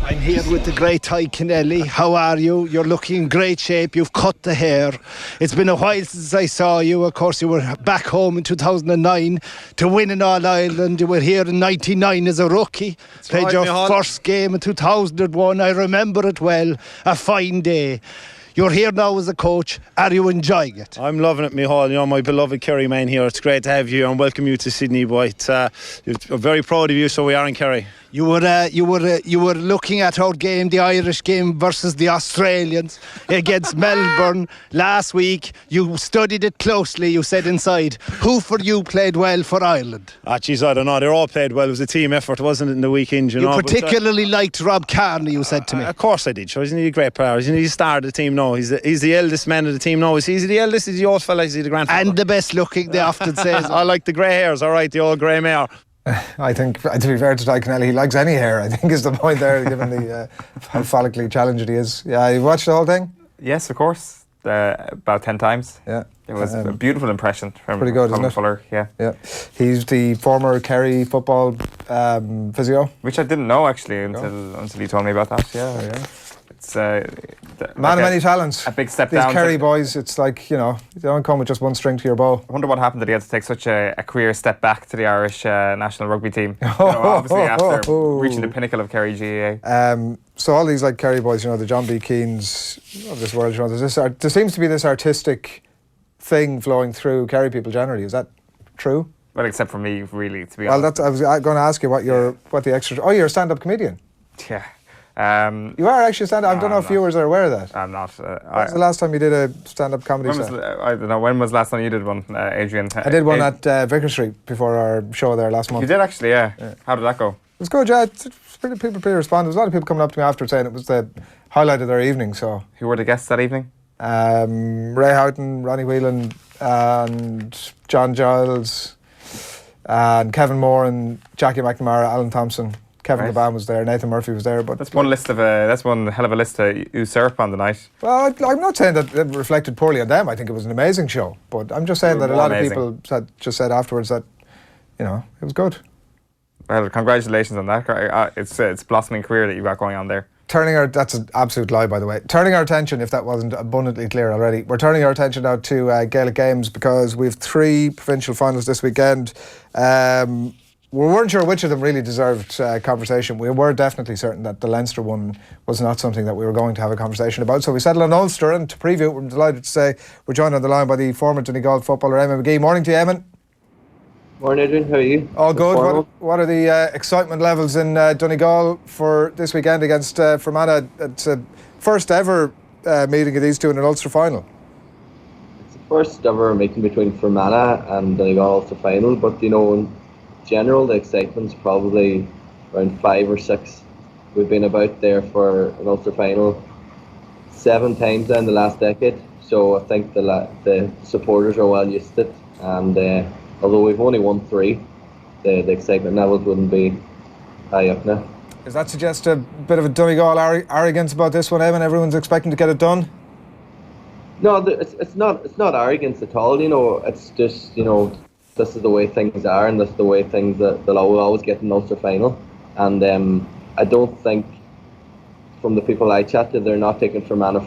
I'm here with the great Ty Kennelly. How are you? You're looking in great shape. You've cut the hair. It's been a while since I saw you. Of course, you were back home in 2009 to win in All-Ireland. You were here in 99 as a rookie. Played your first game in 2001. I remember it well. A fine day. You're here now as a coach. Are you enjoying it? I'm loving it, Micheál. You know, my beloved Kerry man here. It's great to have you and welcome you to Sydney, boy. I'm very proud of you, so we are in Kerry. You were looking at our game, the Irish game versus the Australians against Melbourne last week. You studied it closely. You said inside, who for you played well for Ireland? Geez, I don't know. They all played well. It was a team effort, wasn't it, in the weekend? You know, particularly liked Rob Kearney, you said to me. Of course I did. So isn't he a great player? Isn't he the star of the team now? He's the eldest man of the team now. Is he the eldest? Is he the old fella? Is he the grandfather? And the best looking, they often say. I like the grey hairs, all right, the old grey mare. I think, to be fair to Ty Kennelly, he likes any hair, I think is the point there, given the how phallically challenged he is. Yeah, you watched the whole thing? Yes, of course. About 10 times. Yeah. It was a beautiful impression from pretty good, isn't it? Fuller, yeah. He's the former Kerry football physio. Which I didn't know, actually, until you told me about that. Yeah. It's Man of many talents. A big step These down. These Kerry boys, it's like, you know, they don't come with just one string to your bow. I wonder what happened that he had to take such a career step back to the Irish national rugby team. You know, obviously after reaching the pinnacle of Kerry GAA. So all these like Kerry boys, you know, the John B. Keanes of this world, you know, there seems to be this artistic thing flowing through Kerry people generally. Is that true? Well, except for me, really, to be honest. Well, I was going to ask you what the extra... Oh, you're a stand-up comedian? Yeah. You are actually a stand-up... I don't know if viewers are aware of that. I'm not. When was the last time you did a stand-up comedy set? I don't know. When was the last time you did one, Adrian? I did one at Vicar Street before our show there last month. You did actually, yeah. How did that go? It was good, yeah. People pretty responded. There was a lot of people coming up to me after saying it was the highlight of their evening. So who were the guests that evening? Ray Houghton, Ronnie Whelan, and John Giles, and Kevin Moore, and Jackie McNamara, Alan Thompson. Kevin Gaban was there, Nathan Murphy was there, but that's one hell of a list to usurp on the night. Well, I'm not saying that it reflected poorly on them. I think it was an amazing show, but I'm just saying that a lot of people said afterwards that, you know, it was good. Well, congratulations on that. It's blossoming career that you got going on there. That's an absolute lie, by the way. Turning our attention, if that wasn't abundantly clear already, we're turning our attention now to Gaelic Games because we have 3 provincial finals this weekend. We weren't sure which of them really deserved conversation. We were definitely certain that the Leinster one was not something that we were going to have a conversation about. So we settled on Ulster, and to preview it, we're delighted to say we're joined on the line by the former Donegal footballer Eamon McGee. Morning to you, Eamon. Morning, Adrian. How are you? All good. What are the excitement levels in Donegal for this weekend against Fermanagh? It's a first ever meeting of these two in an Ulster final. It's the first ever meeting between Fermanagh and Donegal Ulster final, but you know, in general, the excitement's probably around 5 or 6. We've been about there for an Ulster final 7 times now in the last decade, so I think the supporters are well used to it, and although we've only won 3, the excitement levels wouldn't be high up now. Does that suggest a bit of a Donegal arrogance about this one, Eamon? Everyone's expecting to get it done? No, it's not arrogance at all. You know, it's just, you know, this is the way things are, and this is the way things that they'll always get in Ulster final. And I don't think, from the people I chat to, they're not taking Fermanagh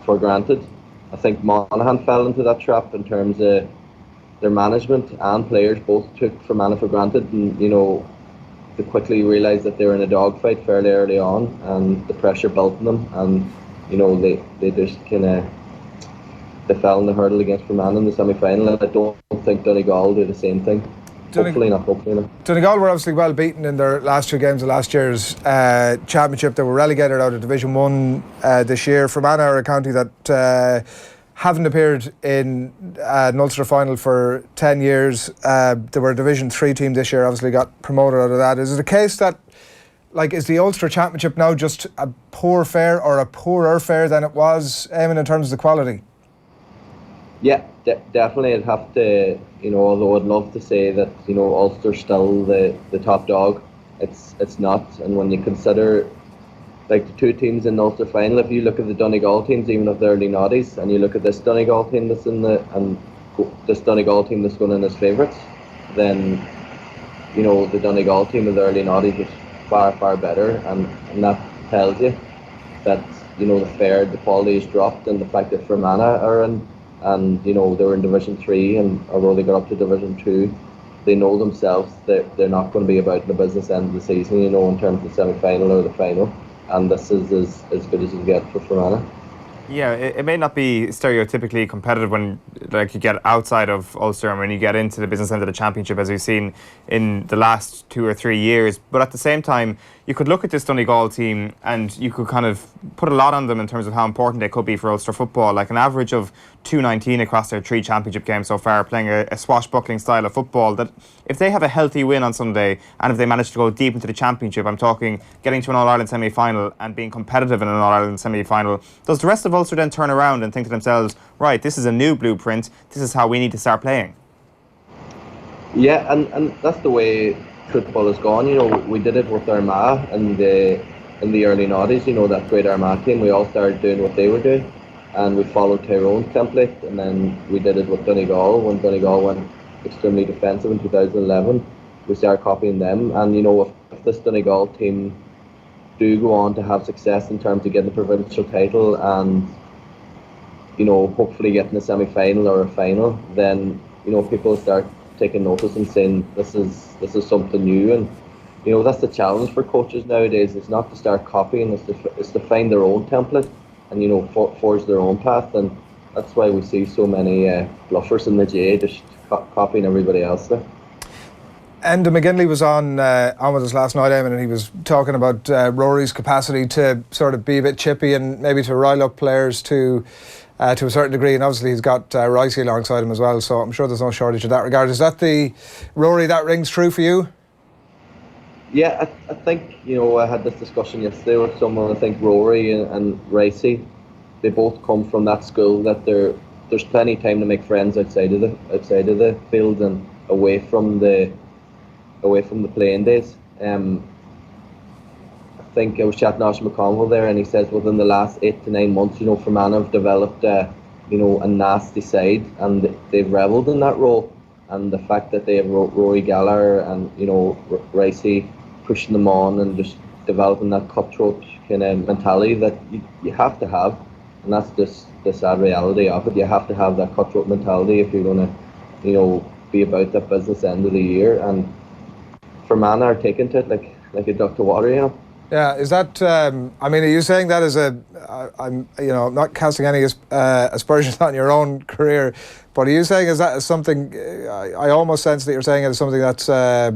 for granted. I think Monaghan fell into that trap in terms of their management and players both took Fermanagh for granted, and you know, they quickly realised that they were in a dogfight fairly early on, and the pressure built on them, and you know, they just they fell in the hurdle against Fermanagh in the semi-final. And I don't think Donegal do the same thing. Hopefully not. Donegal were obviously well beaten in their last 2 games of last year's championship. They were relegated out of Division 1 this year. Fermanagh are a county that haven't appeared in an Ulster final for 10 years. They were a Division 3 team this year, obviously got promoted out of that. Is it a case that, like, is the Ulster Championship now just a poor fare or a poorer fare than it was, Eamon, in terms of the quality? Yeah, definitely. I'd have to, you know, although I'd love to say that, you know, Ulster's still the top dog, it's not. And when you consider, like, the 2 teams in the Ulster final, if you look at the Donegal teams, even if they're early noughties, and you look at this Donegal team that's in this Donegal team that's going in as favourites, then, you know, the Donegal team of the early noughties was far, far better, and that tells you that, you know, the quality has dropped, and the fact that Fermanagh are in, and you know, they were in Division 3, and although they got up to Division 2, they know themselves that they're not going to be about the business end of the season, you know, in terms of the semi-final or the final, and this is as good as you get for Fermanagh. Yeah, it may not be stereotypically competitive when, like, you get outside of Ulster and when you get into the business end of the championship, as we've seen in the last 2 or 3 years. But at the same time, you could look at this Donegal team and you could kind of put a lot on them in terms of how important they could be for Ulster football. Like an average of 219 across their 3 championship games so far, playing a swashbuckling style of football, that if they have a healthy win on Sunday and if they manage to go deep into the championship, I'm talking getting to an All-Ireland semi-final and being competitive in an All-Ireland semi-final, does the rest of Ulster then turn around and think to themselves, right, this is a new blueprint, this is how we need to start playing? Yeah, and that's the way football has gone. You know, we did it with Armagh in the early noughties, you know, that great Armagh team. We all started doing what they were doing, and we followed Tyrone's template, and then we did it with Donegal when Donegal went extremely defensive in 2011. We started copying them, and you know, if this Donegal team do go on to have success in terms of getting the provincial title and, you know, hopefully getting a semi-final or a final, then, you know, people start taking notice and saying this is something new. And, you know, that's the challenge for coaches nowadays. It's not to start copying, it's to find their own template and, you know, forge their own path. And that's why we see so many bluffers in the GA just copying everybody else there. Enda McGinley was on with us last night, Eamon, and he was talking about Rory's capacity to sort of be a bit chippy and maybe to rile up players to a certain degree. And obviously he's got Ricey alongside him as well, so I'm sure there's no shortage of that regard. Is that the Rory that rings true for you? Yeah, I think, you know, I had this discussion yesterday with someone. I think Rory and Ricey, they both come from that school that there's plenty of time to make friends outside of the field and away from the playing days. I think I was chatting to Ash McConville there, and he says within the last 8 to 9 months, you know, Fermanagh have developed you know, a nasty side, and they've revelled in that role. And the fact that they have Rory Gallagher and, you know, Ricey pushing them on and just developing that cutthroat kind of mentality that you have to have, and that's just the sad reality of it. You have to have that cutthroat mentality if you're going to, you know, be about that business end of the year. And Fermanagh are taking to it like a duck to water, you know. Yeah, is that? I mean, are you saying that as I'm, you know, not casting any aspersions on your own career, but are you saying is that as something? I almost sense that you're saying it as something that's a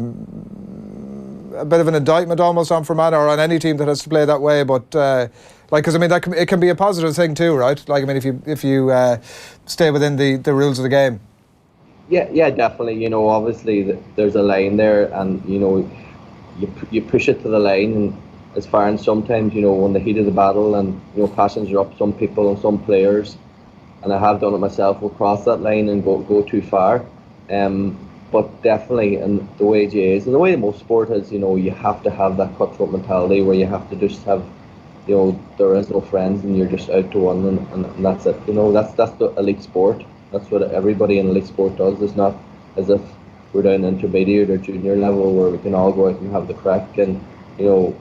bit of an indictment almost on Fermanagh or on any team that has to play that way. But like, because I mean, it can be a positive thing too, right? Like, I mean, if you stay within the rules of the game. Yeah, definitely. You know, obviously there's a line there, and you know, you push it to the line and as far, and sometimes, you know, when the heat of the battle and, you know, passions are up, some people and some players, and I have done it myself, will cross that line and go too far. But definitely, and the way GA is, and the way most sport is, you know, you have to have that cutthroat mentality where you have to just have, you know, there is no friends and you're just out to one, and that's it. You know, that's the elite sport. That's what everybody in elite sport does. It's not as if we're down intermediate or junior level where we can all go out and have the crack. And, you know,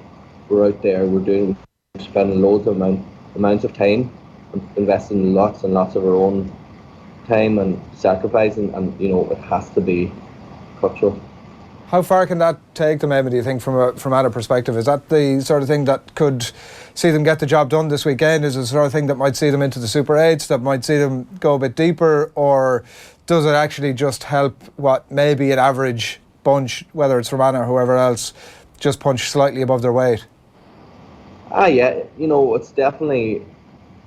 we're out there, we're spending loads of amounts of time, investing lots and lots of our own time and sacrificing, and, you know, it has to be cutthroat. How far can that take them, Emma, do you think, from a perspective? Is that the sort of thing that could see them get the job done this weekend? Is it the sort of thing that might see them into the Super 8s, that might see them go a bit deeper? Or does it actually just help what maybe an average bunch, whether it's Fermanagh or whoever else, just punch slightly above their weight? Yeah, you know, it's definitely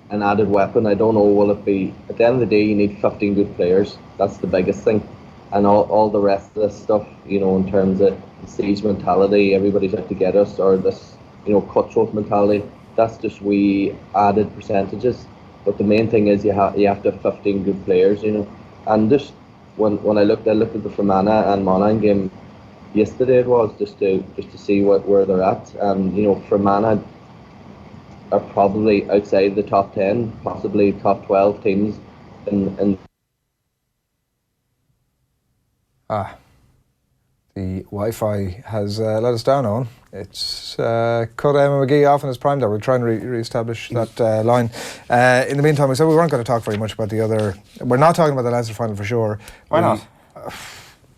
an added weapon. I don't know, will it be, at the end of the day, you need 15 good players. That's the biggest thing. And all the rest of this stuff, you know, in terms of the siege mentality, everybody's out to get us, or this, you know, cutthroat mentality, that's just we added percentages. But the main thing is you have to have 15 good players, you know. And just when I looked at the Fermanagh and Monaghan game yesterday, it was just to see where they're at. And, you know, Fermanagh are probably outside the top 10, possibly top 12 teams in the Wi-Fi has let us down, Owen. It's cut Eamon McGee off in his prime there. We'll try and re-establish that line. In the meantime, we said we weren't going to talk very much about the other. We're not talking about the Leinster final for sure. Why not?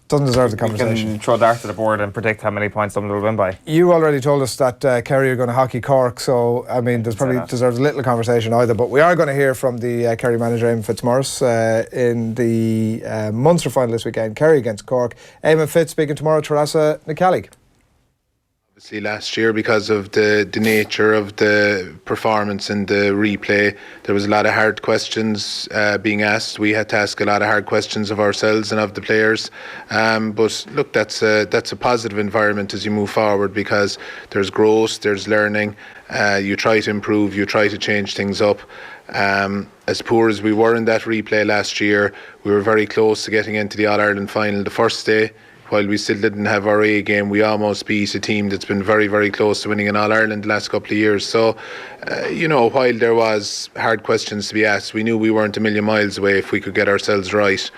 Doesn't deserve the conversation. We can throw darts at the board and predict how many points someone will win by. You already told us that Kerry are going to hockey Cork, so I mean, there's probably deserves a little conversation either. But we are going to hear from the Kerry manager, Eamon Fitzmaurice, in the Munster final this weekend. Kerry against Cork. Eamon Fitz speaking tomorrow. Tarasa Nicalig. Obviously last year, because of the nature of the performance and the replay, there was a lot of hard questions being asked. We had to ask a lot of hard questions of ourselves and of the players. But look, that's a positive environment as you move forward, because there's growth, there's learning. You try to improve, you try to change things up. As poor as we were in that replay last year, we were very close to getting into the All-Ireland final the first day. While we still didn't have our A game, we almost beat a team that's been very, very close to winning an All-Ireland the last couple of years. So, you know, while there was hard questions to be asked, we knew we weren't a million miles away if we could get ourselves right.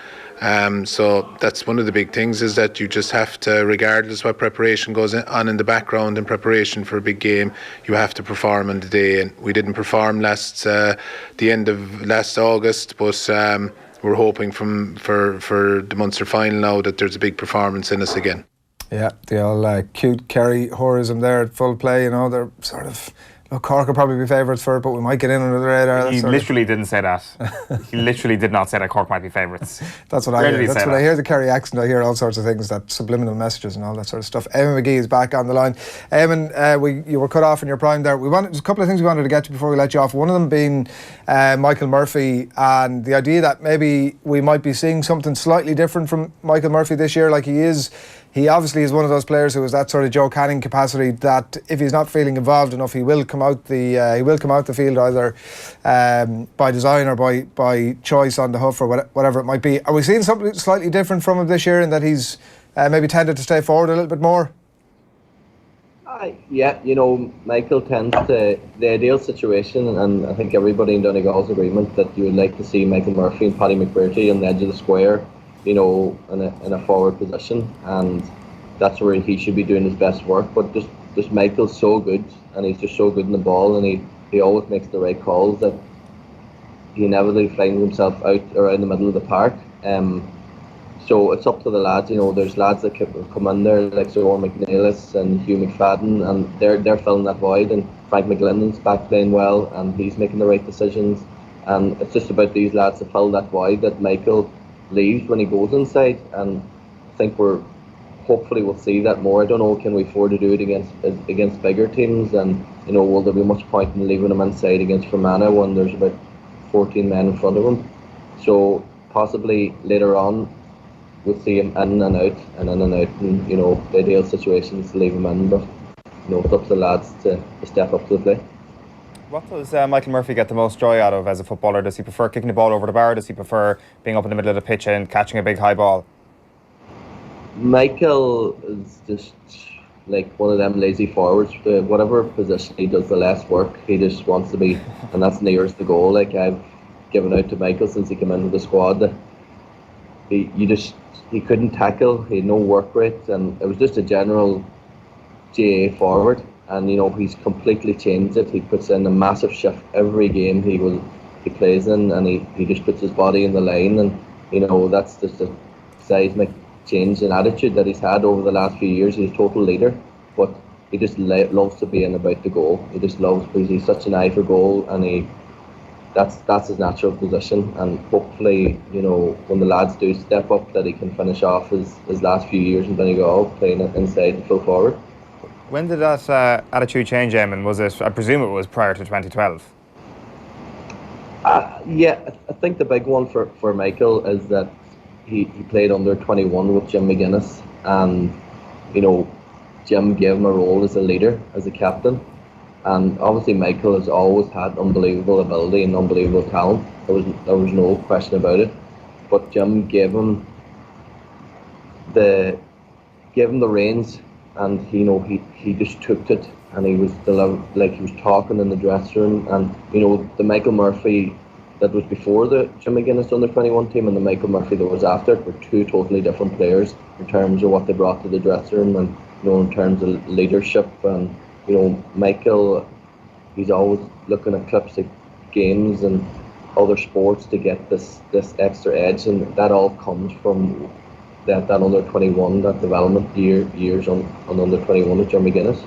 So that's one of the big things, is that you just have to, regardless what preparation goes on in the background in preparation for a big game, you have to perform on the day. And we didn't perform the end of last August, but we're hoping for the Munster final now that there's a big performance in us again. Yeah, the old cute Kerry horism there at full play, you know, they're sort of... Look, Cork will probably be favourites for it, but we might get in under the radar. He literally didn't say that. He literally did not say that Cork might be favourites. That's what I hear. That's when I hear the Kerry accent, I hear all sorts of things, that subliminal messages and all that sort of stuff. Eamon McGee is back on the line. Eamon, you were cut off in your prime there. There's a couple of things we wanted to get to before we let you off. One of them being Michael Murphy, and the idea that maybe we might be seeing something slightly different from Michael Murphy this year. Like he obviously is one of those players who has that sort of Joe Canning capacity, that if he's not feeling involved enough, he will come out the field either by design or by choice on the hoof or whatever it might be. Are we seeing something slightly different from him this year, in that he's maybe tended to stay forward a little bit more? Yeah, you know, Michael tends to, the ideal situation, and I think everybody in Donegal's agreement, that you would like to see Michael Murphy and Paddy McBrearty on the edge of the square, you know, in a forward position, and that's where he should be doing his best work. But just Michael's so good, and he's just so good in the ball, and he always makes the right calls, that he inevitably finds himself out around the middle of the park. So it's up to the lads, you know. There's lads that come in there like Sir Owen McNeilis and Hugh McFadden, and they're filling that void, and Frank McGlinnon's back playing well, and he's making the right decisions, and it's just about these lads to fill that void that Michael leaves when he goes inside. And I think hopefully we'll see that more. I don't know, can we afford to do it against bigger teams, and you know, will there be much point in leaving him inside against Fermanagh when there's about 14 men in front of him? So possibly later on we'll see him in and out, and you know, the ideal situation is to leave him in, but you know, it's up to the lads to step up to the plate. What does Michael Murphy get the most joy out of as a footballer? Does he prefer kicking the ball over the bar? Does he prefer being up in the middle of the pitch and catching a big high ball? Michael is just like one of them lazy forwards. Whatever position he does the less work, he just wants to be, and that's nearest the goal. Like, I've given out to Michael since he came into the squad. He couldn't tackle, he had no work rate, and it was just a general GA forward. And you know, he's completely changed it. He puts in a massive shift every game he plays in, and he just puts his body in the line, and you know, that's just a seismic change in attitude that he's had over the last few years. He's a total leader, but he just loves to be in about the goal. He just loves, because he's such an eye for goal, and that's his natural position. And hopefully, you know, when the lads do step up, that he can finish off his last few years in Donegal playing it inside and full forward. When did that attitude change, Eamon? Was it? I presume it was prior to 2012. Yeah, I think the big one for Michael is that he played under 21 with Jim McGuinness, and you know, Jim gave him a role as a leader, as a captain. And obviously Michael has always had unbelievable ability and unbelievable talent. There was no question about it. But Jim gave him the reins, and you know, he just took it, and he was like he was talking in the dressing room. And you know, the Michael Murphy that was before the Jim McGuinness under 21 team and the Michael Murphy that was after were two totally different players in terms of what they brought to the dressing room, and you know, in terms of leadership. And you know, Michael, he's always looking at clips of games and other sports to get this extra edge, and that all comes from that under 21, that development years on under 21 with John McGuinness.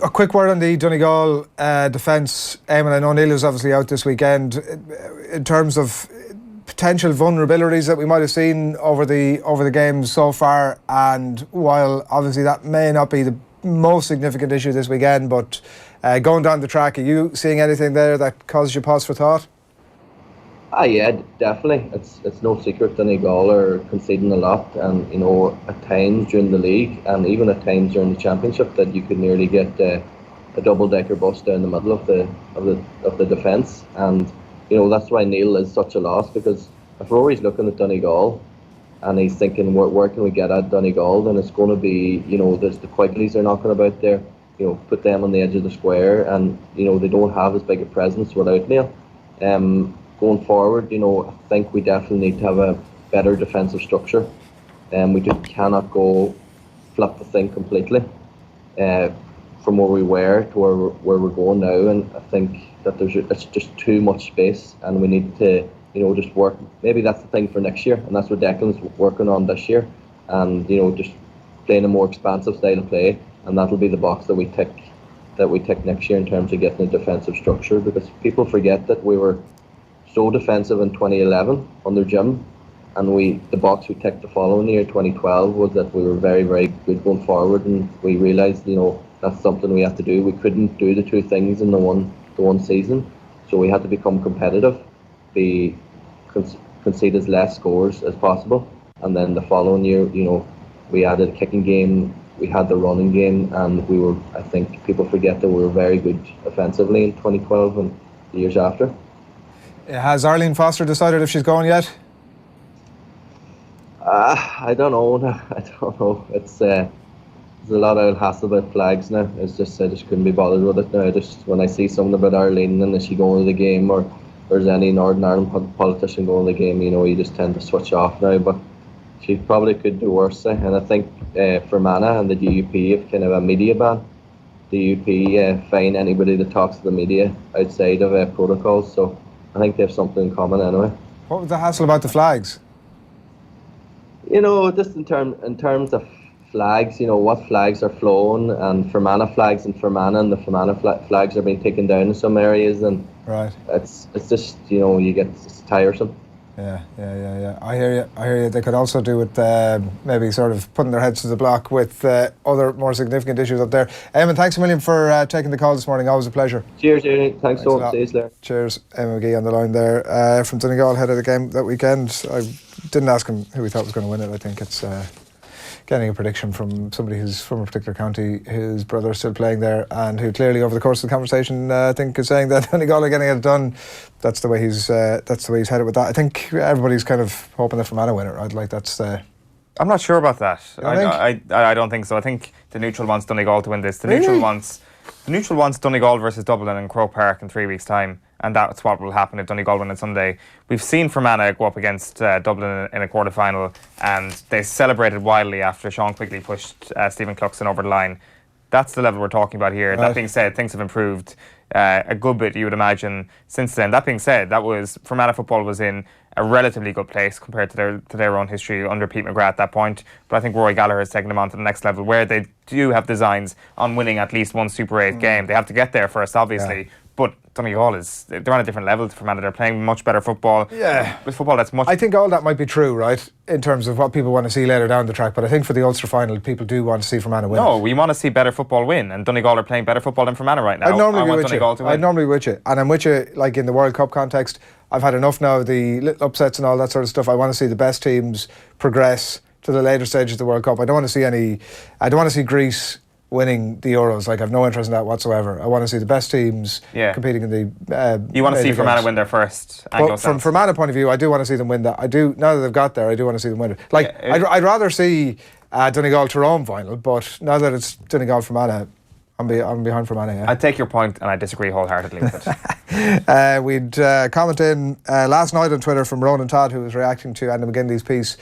A quick word on the Donegal defence, Eamon. I know Neil is obviously out this weekend. In terms of potential vulnerabilities that we might have seen over the games so far, and while obviously that may not be the most significant issue this weekend, but going down the track, are you seeing anything there that causes you pause for thought? Yeah, definitely. It's no secret Donegal are conceding a lot, and you know, at times during the league and even at times during the championship, that you could nearly get a double-decker bus down the middle of the defence. And you know, that's why Neil is such a loss, because if Rory's looking at Donegal and he's thinking, where can we get at Donegal, then it's going to be, you know, there's the Quigleys are knocking about there, you know, put them on the edge of the square, and you know, they don't have as big a presence without Neil. going forward, I think we definitely need to have a better defensive structure, and we just cannot go flip the thing completely from where we were to where we're going now. And I think that it's just too much space, and we need to just work. Maybe that's the thing for next year, and that's what Declan's working on this year, and just playing a more expansive style of play, and that'll be the box that we tick next year in terms of getting a defensive structure, because people forget that we were so defensive in 2011 under Jim, and the box we ticked the following year, 2012, was that we were very, very good going forward, and we realised that's something we have to do. We couldn't do the two things in the one season, so we had to become competitive, concede as less scores as possible, and then the following year, we added a kicking game, we had the running game, and I think people forget that we were very good offensively in 2012 and the years after. Has Arlene Foster decided if she's going yet? I don't know. It's there's a lot of hassle about flags now. I just couldn't be bothered with it now. Just when I see something about Arlene and is she going to the game, or there's any Northern Ireland politician going to the game, you just tend to switch off now. But she probably could do worse. And I think Fermanagh and the DUP have kind of a media ban. The DUP fine anybody that talks to the media outside of protocols. So I think they have something in common anyway. What was the hassle about the flags? Just in terms of flags, what flags are flown, and Fermanagh flags in Fermanagh, and the Fermanagh flags are being taken down in some areas, and right. It's just it's tiresome. Yeah. I hear you. They could also do with maybe sort of putting their heads to the block with other more significant issues up there. Eamon, thanks a million for taking the call this morning. Always a pleasure. Cheers, Eamon. Thanks so much. See you later. Cheers. Eamon McGee on the line there from Donegal, head of the game that weekend. I didn't ask him who he thought was going to win it. I think it's getting a prediction from somebody who's from a particular county, whose brother is still playing there, and who clearly over the course of the conversation I think is saying that Donegal are getting it done. That's the way he's headed with that. I think everybody's kind of hoping that Fermanagh win it, right? Like that's. I'm not sure about that. I don't think so. I think the neutral wants Donegal to win this. The neutral wants Donegal versus Dublin in Croke Park in 3 weeks' time, and that's what will happen if Donegal win on Sunday. We've seen Fermanagh go up against Dublin in a quarter-final, and they celebrated wildly after Sean Quigley pushed Stephen Cluxton over the line. That's the level we're talking about here. Right. That being said, things have improved a good bit, you would imagine, since then. That being said, Fermanagh football was in a relatively good place compared to their own history under Pete McGrath at that point. But I think Rory Gallagher has taken them on to the next level, where they do have designs on winning at least one Super 8 game. They have to get there first, obviously. Yeah. But Donegal they're on a different level to Fermanagh. They're playing much better football. Yeah. With football that's much... I think all that might be true, right, in terms of what people want to see later down the track. But I think for the Ulster final, people do want to see Fermanagh win. No, we want to see better football win. And Donegal are playing better football than Fermanagh right now. I'd normally be with you. And I'm with you, like in the World Cup context. I've had enough now of the little upsets and all that sort of stuff. I want to see the best teams progress to the later stages of the World Cup. I don't want to see Greece winning the Euros. Like, I've no interest in that whatsoever. I want to see the best teams competing in the you want to see Fermanagh win their first Anglo But from Fermanagh point of view, I do want to see them win that. I do, now that they've got there, I do want to see them win it. Like, I'd rather see Donegal Tyrone final, but now that it's Donegal Fermanagh, I'm behind Fermanagh, yeah. I take your point and I disagree wholeheartedly with it. We'd comment in last night on Twitter from Ronan Todd, who was reacting to Andy McGinley's piece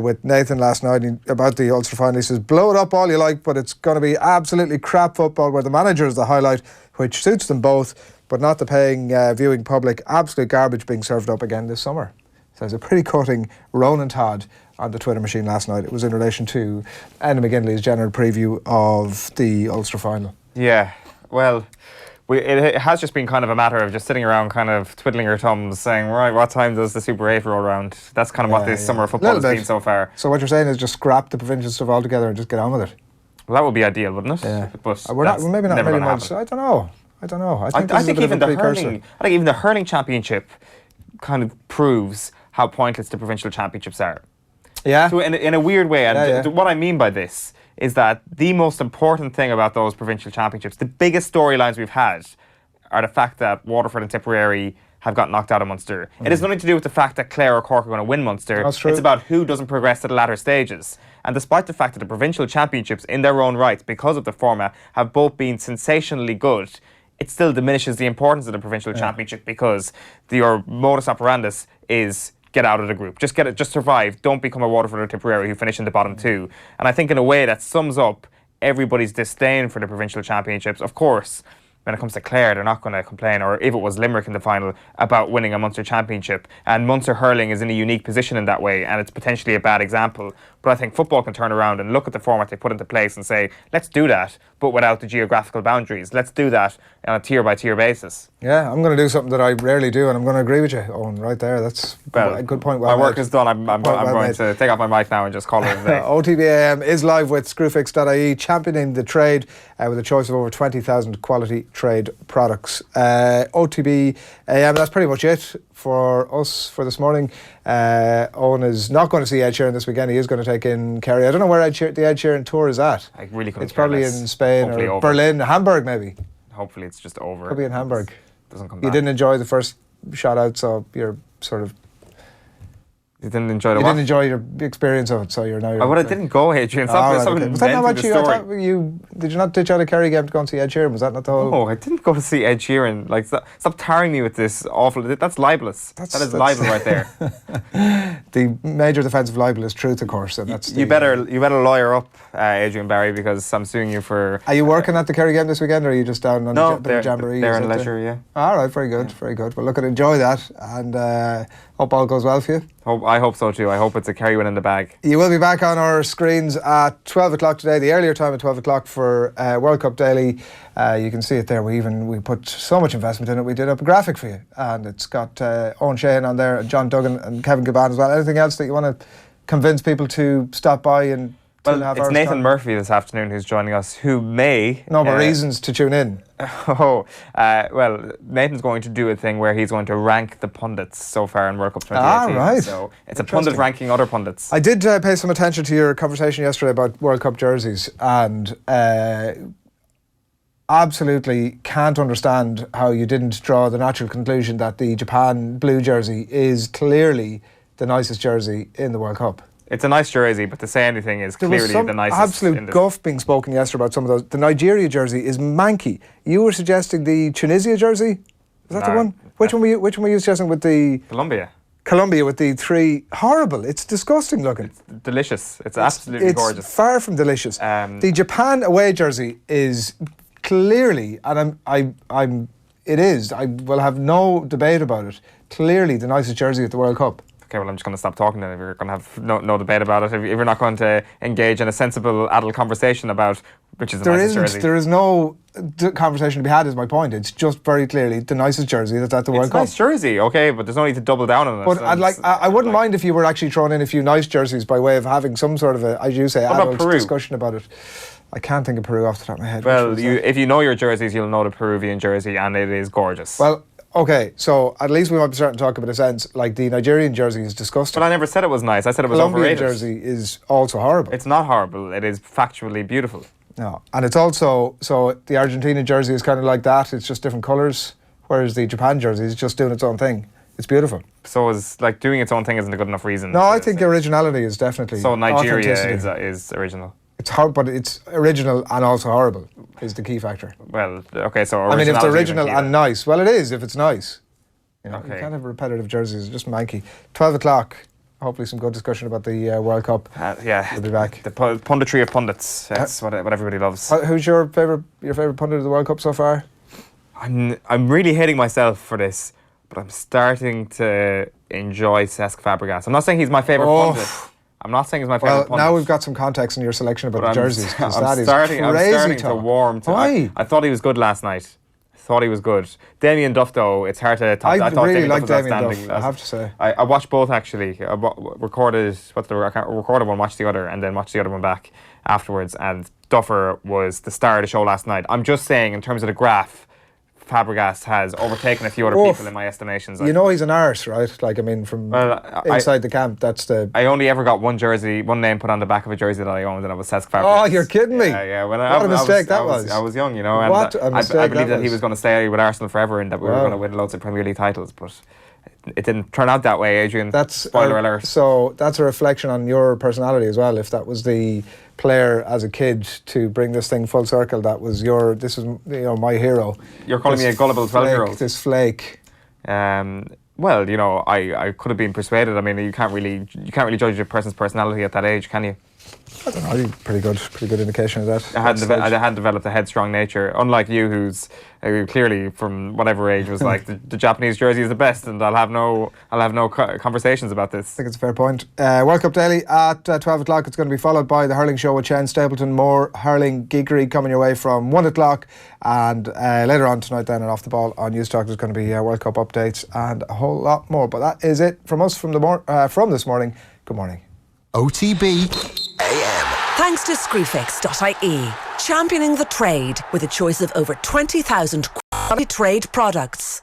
with Nathan last night about the Ulster final. He says, blow it up all you like, but it's going to be absolutely crap football where the manager is the highlight, which suits them both, but not the paying viewing public. Absolute garbage being served up again this summer. So it's a pretty cutting Ronan Todd on the Twitter machine last night. It was in relation to Andy McGinley's general preview of the Ulster final. Yeah, well, it has just been kind of a matter of just sitting around kind of twiddling your thumbs saying, right, what time does the Super 8 roll around? That's kind of what this summer of football has been so far. So what you're saying is just scrap the provincial stuff altogether and just get on with it? Well, that would be ideal, wouldn't it? Yeah. But maybe not really much. I don't know. I think even the hurling championship kind of proves how pointless the provincial championships are. Yeah. So in a weird way, and what I mean by this is that the most important thing about those provincial championships, the biggest storylines we've had, are the fact that Waterford and Tipperary have got knocked out of Munster. It has nothing to do with the fact that Clare or Cork are going to win Munster. That's true. It's about who doesn't progress to the latter stages. And despite the fact that the provincial championships in their own right, because of the format, have both been sensationally good, it still diminishes the importance of the provincial championship, because your modus operandus is get out of the group. Just survive. Don't become a Waterford or Tipperary who finish in the bottom two. And I think in a way that sums up everybody's disdain for the provincial championships. Of course, when it comes to Clare, they're not going to complain, or if it was Limerick in the final, about winning a Munster championship. And Munster hurling is in a unique position in that way, and it's potentially a bad example. But I think football can turn around and look at the format they put into place and say, let's do that, but without the geographical boundaries. Let's do that on a tier-by-tier basis. Yeah, I'm going to do something that I rarely do, and I'm going to agree with you, Owen, right there. That's a good point. My work is done. I'm going to take off my mic now and just call it a day. OTB AM is live with Screwfix.ie, championing the trade with a choice of over 20,000 quality trade products. OTB AM, that's pretty much it for us for this morning. Owen is not going to see Ed Sheeran this weekend. He is going to take in Kerry. I don't know where the Ed Sheeran tour is at. I really couldn't. It's probably in Spain or Berlin, Hamburg maybe. Hopefully it's just over. Could be in Hamburg. Doesn't come back. You didn't enjoy the first shout out, so you're sort of... You didn't enjoy the You didn't enjoy your experience of it, so you're now... I didn't go, Adrian. Stop Was that not what you... I thought did you not ditch out a Kerry game to go and see Ed Sheeran? Was that not the whole... No, I didn't go to see Ed Sheeran. Like, stop tarring me with this awful... That's libelous. That is libel right there. The major defensive libel is truth, of course, and that's... You better lawyer up, Adrian Barry, because I'm suing you for... Are you working at the Kerry game this weekend, or are you just down on the Jamboree? They're in leisure, yeah. All right, very good, very good. Well, look, enjoy that, and hope all goes well for you. I hope so too. I hope it's a Kerry win in the bag. You will be back on our screens at 12 o'clock today, the earlier time at 12 o'clock for World Cup Daily. You can see it there. We put so much investment in it. We did up a graphic for you, and it's got Owen Shane on there, and John Duggan and Kevin Gaban as well. Anything else that you want to convince people to stop by and... Well, it's Nathan Murphy this afternoon who's joining us, who may... No, but reasons to tune in. Well, Nathan's going to do a thing where he's going to rank the pundits so far in World Cup 2018. Right. So it's a pundit ranking other pundits. I did pay some attention to your conversation yesterday about World Cup jerseys, and absolutely can't understand how you didn't draw the natural conclusion that the Japan blue jersey is clearly the nicest jersey in the World Cup. It's a nice jersey, but to say anything is clearly the nicest. There was some absolute guff being spoken yesterday about some of those. The Nigeria jersey is manky. You were suggesting the Tunisia jersey? Is that the one? Which one were you suggesting with the... Colombia with the three... Horrible. It's disgusting looking. It's delicious. It's absolutely gorgeous. It's far from delicious. The Japan away jersey is clearly, and it is, I will have no debate about it, clearly the nicest jersey at the World Cup. Okay, well, I'm just going to stop talking then if you're going to have no debate about it. If you're not going to engage in a sensible adult conversation about which is the nicest jersey. There is no conversation to be had, is my point. It's just very clearly the nicest jersey that's at the World Cup. It's a nice jersey, okay, but there's no need to double down on it. But I wouldn't mind if you were actually throwing in a few nice jerseys by way of having some sort of a, as you say, adult discussion about it. I can't think of Peru off the top of my head. Well, if you know your jerseys, you'll know the Peruvian jersey, and it is gorgeous. Well, okay, so at least we might be starting to talk about a sense, like the Nigerian jersey is disgusting. But I never said it was nice. I said it was Colombian overrated. jersey is also horrible. It's not horrible. It is factually beautiful. No, and it's also, so the Argentina jersey is kind of like that. It's just different colours, whereas the Japan jersey is just doing its own thing. It's beautiful. So is like doing its own thing isn't a good enough reason. No, I think originality is definitely. So Nigeria is original. It's hard, but it's original and also horrible is the key factor. Well, okay, so I mean, if it's original and nice, well, it is if it's nice. You know, okay. You can't have repetitive jerseys. It's just manky. 12 o'clock. Hopefully, some good discussion about the World Cup. Yeah, we'll be back. The punditry of pundits. That's what everybody loves. Who's your favourite pundit of the World Cup so far? I'm really hating myself for this, but I'm starting to enjoy Cesc Fabregas. I'm not saying he's my favourite pundit. I'm not saying he's my favourite pundit. Now we've got some context in your selection about the jerseys. I'm starting to warm to. Why? I thought he was good last night. Thought he was good. Damien Duff, though, it's hard to top. I thought really like Duff was Damien outstanding. Duff, I have to say. I watched both actually. I recorded one, watched the other, and then watched the other one back afterwards. And Duffer was the star of the show last night. I'm just saying, in terms of the graph, Fabregas has overtaken a few other people in my estimations. You know he's an arse, right? Like, I mean, from inside the camp, that's the... I only ever got one name put on the back of a jersey that I owned, and it was Cesc Fabregas. Oh, you're kidding me. Yeah. What a mistake that was. I was young, you know. And what a mistake I believed that he was going to stay with Arsenal forever and that we were going to win loads of Premier League titles, but it didn't turn out that way, Adrian. Spoiler alert. So that's a reflection on your personality as well. If that was the player as a kid to bring this thing full circle, this is my hero. You're calling me a gullible 12-year-old. This flake. Well, I could have been persuaded. I mean, you can't really judge a person's personality at that age, can you? I don't know. Pretty good indication of that. I hadn't developed a headstrong nature, unlike you, who clearly from whatever age was like the Japanese jersey is the best, and I'll have no conversations about this. I think it's a fair point. World Cup Daily at 12 o'clock. It's going to be followed by the hurling show with Chen Stapleton. More hurling geekery coming your way from 1 o'clock, and later on tonight then and Off the Ball on News Talk there's going to be World Cup updates and a whole lot more. But that is it from us from this morning. Good morning. OTB AM. Thanks to Screwfix.ie, championing the trade with a choice of over 20,000 quality trade products.